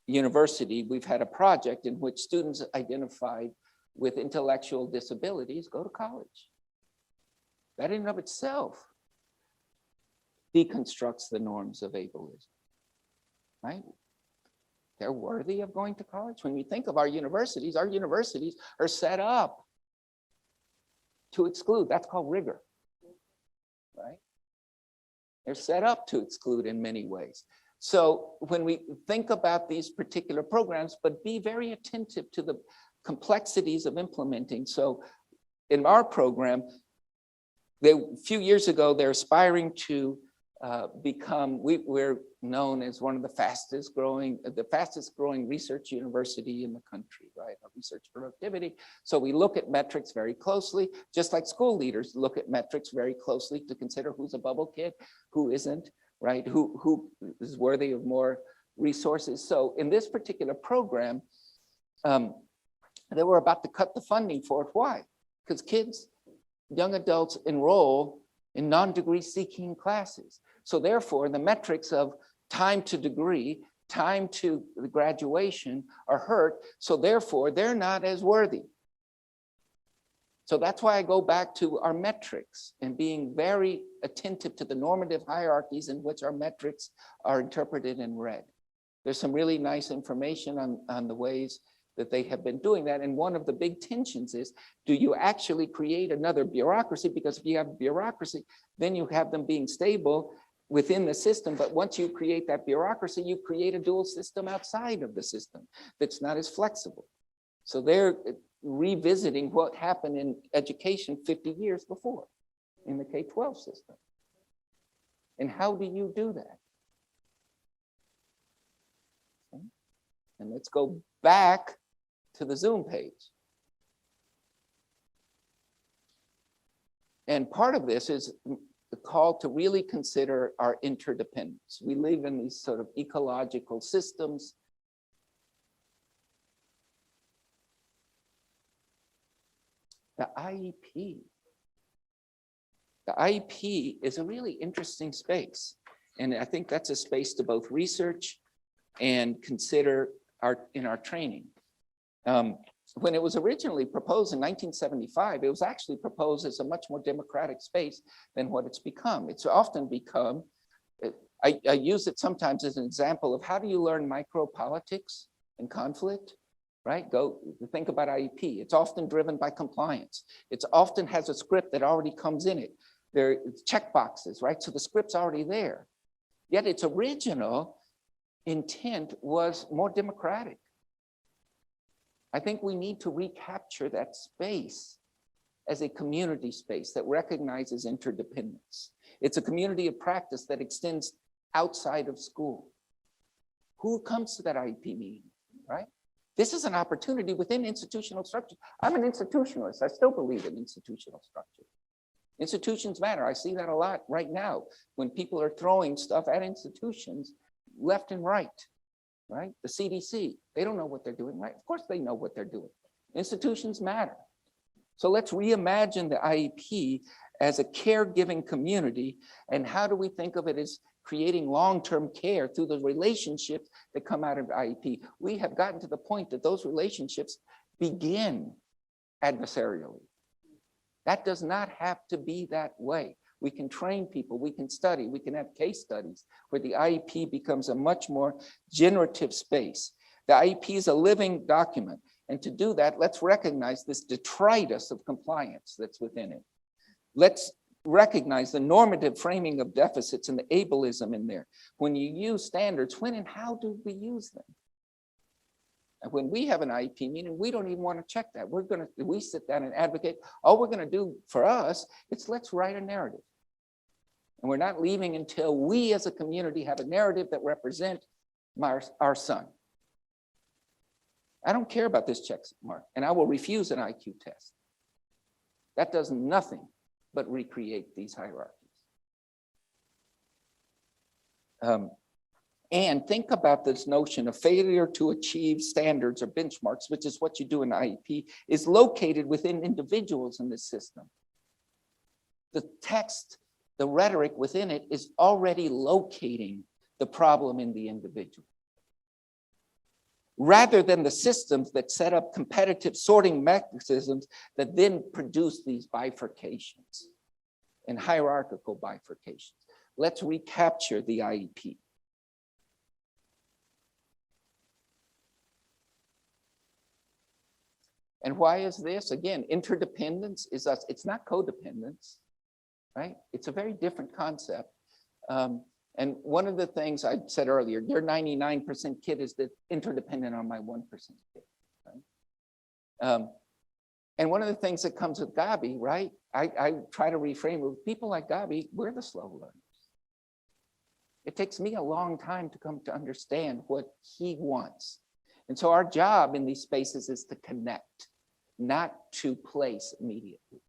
university, we've had a project in which students identified with intellectual disabilities go to college. That in and of itself deconstructs the norms of ableism, right? They're worthy of going to college. When you think of our universities are set up to exclude. That's called rigor, right? They're set up to exclude in many ways. So when we think about these particular programs, but be very attentive to the complexities of implementing. So in our program, a few years ago, they're aspiring to become, we're known as one of the fastest growing research university in the country, right? Our research productivity. So we look at metrics very closely, just like school leaders look at metrics very closely to consider who's a bubble kid, who isn't, right? Who is worthy of more resources. So in this particular program, they were about to cut the funding for it. Why? Because kids, young adults enroll in non-degree seeking classes. So therefore, the metrics of time to degree, time to the graduation are hurt. So therefore, they're not as worthy. So that's why I go back to our metrics and being very attentive to the normative hierarchies in which our metrics are interpreted and read. There's some really nice information on the ways that they have been doing that. And one of the big tensions is, do you actually create another bureaucracy? Because if you have bureaucracy, then you have them being stable within the system. But once you create that bureaucracy, you create a dual system outside of the system that's not as flexible. So they're revisiting what happened in education 50 years before in the K-12 system. And how do you do that? Okay. And let's go back to the Zoom page. And part of this is the call to really consider our interdependence. We live in these sort of ecological systems. The IEP. The IEP is a really interesting space. And I think that's a space to both research and consider in our training. When it was originally proposed in 1975, it was actually proposed as a much more democratic space than what it's become. It's often become, I use it sometimes as an example of how do you learn micropolitics and conflict, right? Go think about IEP. It's often driven by compliance. It often has a script that already comes in it. There are check boxes, right? So the script's already there. Yet its original intent was more democratic. I think we need to recapture that space as a community space that recognizes interdependence. It's a community of practice that extends outside of school. Who comes to that IEP meeting, right? This is an opportunity within institutional structure. I'm an institutionalist. I still believe in institutional structure. Institutions matter. I see that a lot right now when people are throwing stuff at institutions left and right. Right? The CDC, they don't know what they're doing, right? Of course they know what they're doing. Institutions matter. So let's reimagine the IEP as a caregiving community. And how do we think of it as creating long-term care through the relationships that come out of IEP? We have gotten to the point that those relationships begin adversarially. That does not have to be that way. We can train people, we can study, we can have case studies where the IEP becomes a much more generative space. The IEP is a living document. And to do that, let's recognize this detritus of compliance that's within it. Let's recognize the normative framing of deficits and the ableism in there. When you use standards, when and how do we use them? And when we have an IEP meeting, we don't even want to check that. We sit down and advocate. All we're going to do for us is let's write a narrative. And we're not leaving until we as a community have a narrative that represents our son. I don't care about this check mark, and I will refuse an IQ test. That does nothing but recreate these hierarchies. And think about this notion of failure to achieve standards or benchmarks, which is what you do in IEP, is located within individuals in this system. The text, the rhetoric within it is already locating the problem in the individual. Rather than the systems that set up competitive sorting mechanisms that then produce these bifurcations and hierarchical bifurcations. Let's recapture the IEP. And why is this? Again, interdependence is us. It's not codependence, right? It's a very different concept. And one of the things I said earlier, your 99% kid is interdependent on my 1% kid, right? And one of the things that comes with Gabi, right? I try to reframe it with people like Gabi, we're the slow learners. It takes me a long time to come to understand what he wants. And so our job in these spaces is to connect, not to place immediately.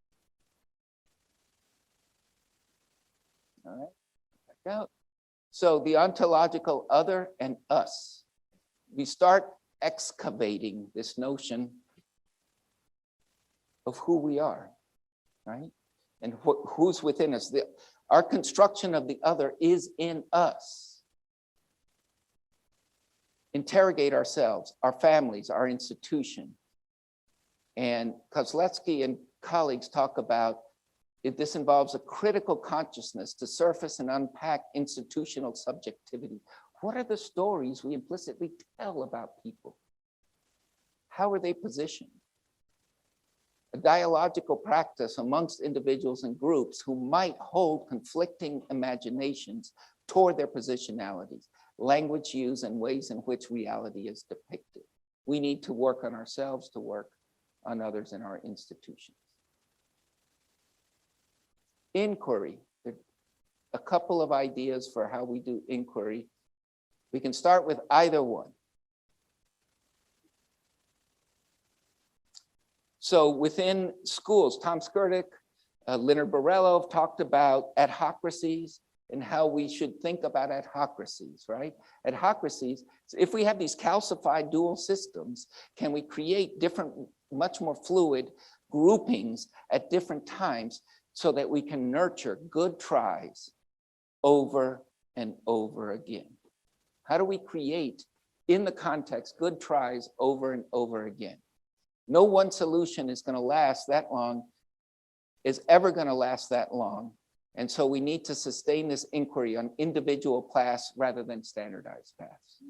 All right, back out. So the ontological other and us. We start excavating this notion of who we are, right? And who's within us. Our construction of the other is in us. Interrogate ourselves, our families, our institution. And Kozletsky and colleagues talk about this involves a critical consciousness to surface and unpack institutional subjectivity. What are the stories we implicitly tell about people? How are they positioned? A dialogical practice amongst individuals and groups who might hold conflicting imaginations toward their positionalities, language use, and ways in which reality is depicted. We need to work on ourselves to work on others in our institutions. Inquiry. There are a couple of ideas for how we do inquiry. We can start with either one. So within schools, Tom Skurdick, Leonard Borrello have talked about adhocracies and how we should think about adhocracies, right? Adhocracies, if we have these calcified dual systems, can we create different, much more fluid groupings at different times so that we can nurture good tries over and over again? How do we create, in the context, good tries over and over again? No one solution is going to last that long, is ever going to last that long. And so we need to sustain this inquiry on individual paths rather than standardized paths.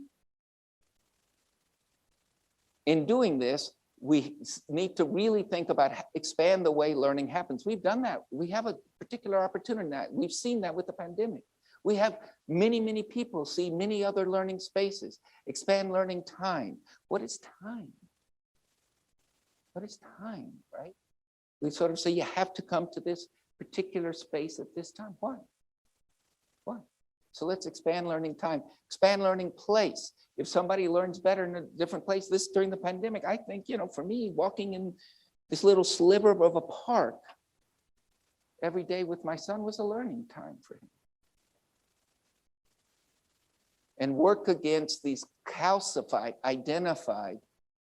In doing this, we need to really think about, expand the way learning happens. We've done that. We have a particular opportunity now. We've seen that with the pandemic. We have many, many people see many other learning spaces. Expand learning time. What is time? What is time, right? We sort of say you have to come to this particular space at this time. Why? Why? So let's expand learning time, expand learning place. If somebody learns better in a different place, this during the pandemic, I think, for me, walking in this little sliver of a park every day with my son was a learning time for him. And work against these calcified, identified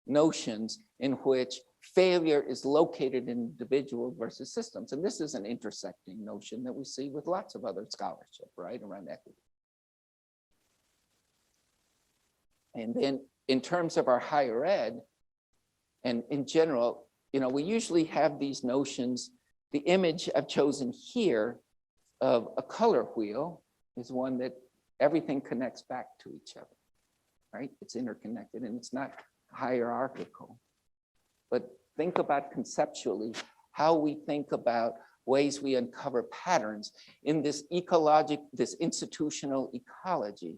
notions in which failure is located in individual versus systems. And this is an intersecting notion that we see with lots of other scholarship, right, around equity. And then in terms of our higher ed, And in general, we usually have these notions. The image I've chosen here of a color wheel is one that everything connects back to each other, right? It's interconnected and it's not hierarchical. But think about conceptually how we think about ways we uncover patterns in this this institutional ecology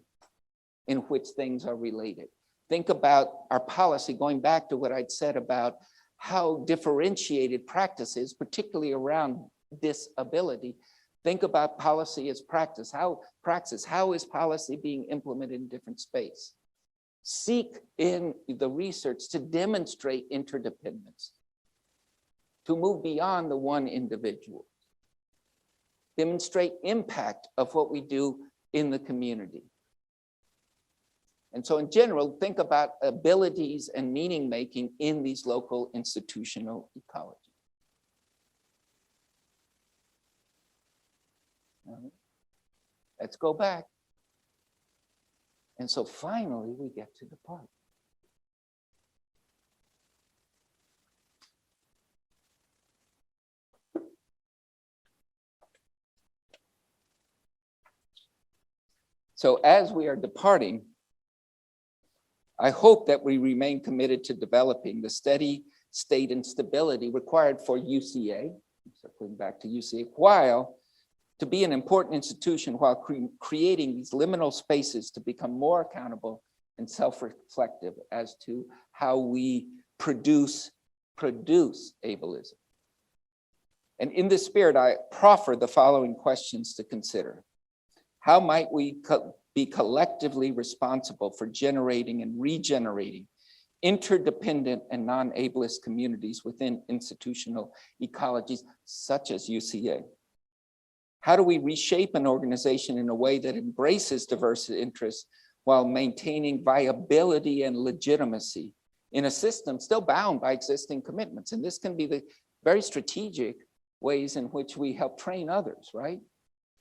in which things are related. Think about our policy, going back to what I'd said about how differentiated practice is, particularly around disability. Think about policy as practice. How is policy being implemented in different space? Seek in the research to demonstrate interdependence, to move beyond the one individual, demonstrate impact of what we do in the community. And so in general, think about abilities and meaning making in these local institutional ecologies. Let's go back. And so finally, we get to the part. So as we are departing, I hope that we remain committed to developing the steady state and stability required for UCEA, circling back to UCEA, while to be an important institution while creating these liminal spaces to become more accountable and self-reflective as to how we produce ableism. And in this spirit, I proffer the following questions to consider. How might we be collectively responsible for generating and regenerating interdependent and non-ableist communities within institutional ecologies such as UCEA? How do we reshape an organization in a way that embraces diverse interests while maintaining viability and legitimacy in a system still bound by existing commitments? And this can be the very strategic ways in which we help train others, right?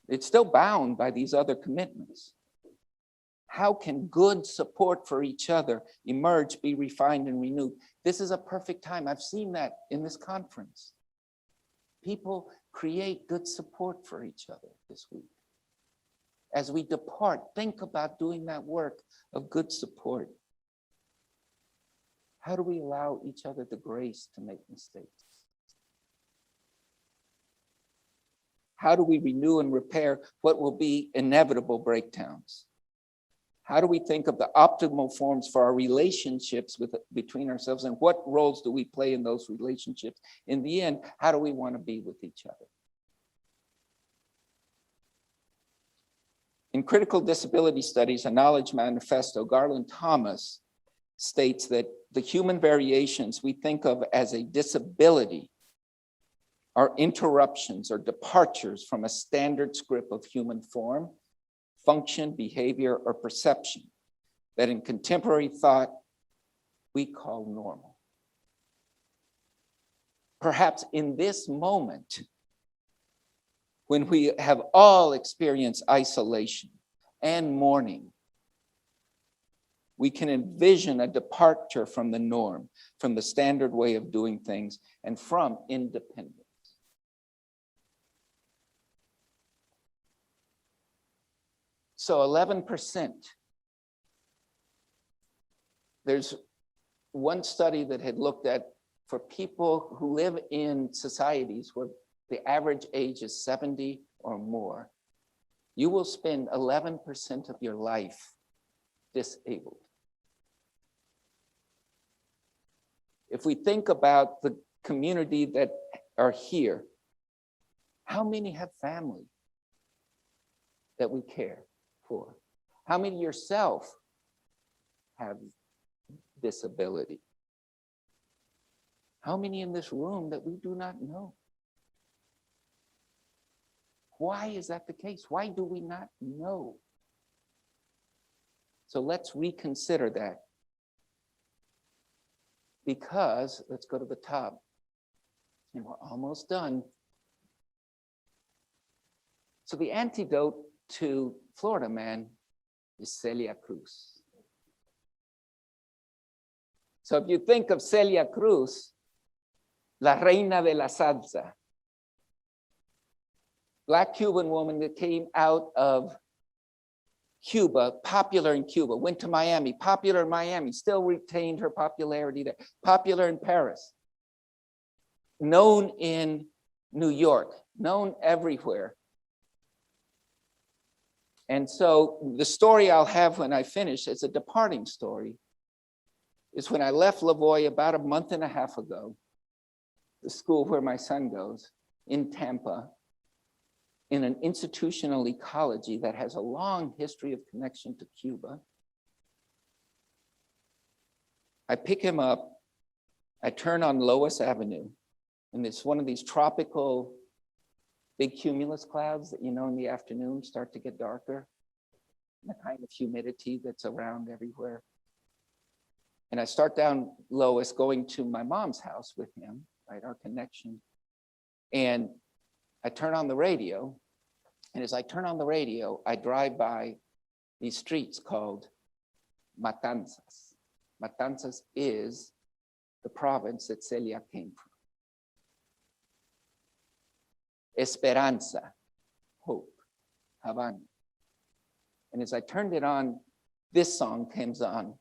It's still bound by these other commitments. How can good support for each other emerge, be refined, and renewed? This is a perfect time. I've seen that in this conference. People create good support for each other this week. As we depart, think about doing that work of good support. How do we allow each other the grace to make mistakes? How do we renew and repair what will be inevitable breakdowns? How do we think of the optimal forms for our relationships between ourselves, and what roles do we play in those relationships? In the end, how do we want to be with each other? In Critical Disability Studies, a Knowledge Manifesto, Garland Thomas states that the human variations we think of as a disability are interruptions or departures from a standard script of human form, function, behavior, or perception that in contemporary thought we call normal. Perhaps in this moment, when we have all experienced isolation and mourning, we can envision a departure from the norm, from the standard way of doing things, and from independence. So 11%. There's one study that had looked at for people who live in societies where the average age is 70 or more, you will spend 11% of your life disabled. If we think about the community that are here, how many have family that we care for? How many yourself have disability? How many in this room that we do not know? Why is that the case? Why do we not know? So let's reconsider that. Because, let's go to the top, and we're almost done. So the antidote to Florida Man is Celia Cruz. So if you think of Celia Cruz, la reina de la salsa, Black Cuban woman that came out of Cuba, popular in Cuba, went to Miami, popular in Miami, still retained her popularity there, popular in Paris, known in New York, known everywhere. And so the story I'll have when I finish, it's a departing story, is when I left Lavoie about a month and a half ago, the school where my son goes, in Tampa, in an institutional ecology that has a long history of connection to Cuba. I pick him up, I turn on Lois Avenue, and it's one of these tropical big cumulus clouds that, in the afternoon start to get darker, the kind of humidity that's around everywhere. And I start down Lois going to my mom's house with him, right, our connection. And I turn on the radio, and as I turn on the radio, I drive by these streets called Matanzas. Matanzas is the province that Celia came from. Esperanza, hope, Havana. And as I turned it on, this song comes on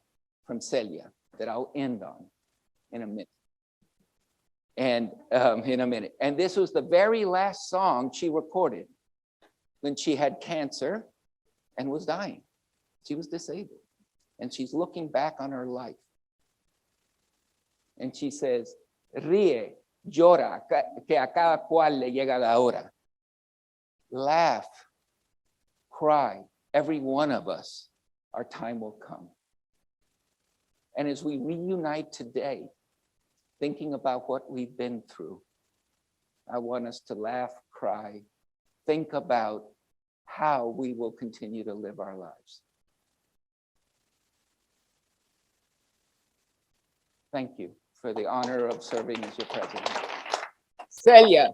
from Celia that I'll end on in a minute. And And this was the very last song she recorded when she had cancer and was dying. She was disabled. And she's looking back on her life. And she says, ríe, llora, que a cada cual le llega la hora. Laugh, cry, every one of us, our time will come. And as we reunite today, thinking about what we've been through, I want us to laugh, cry, think about how we will continue to live our lives. Thank you for the honor of serving as your president. Celia.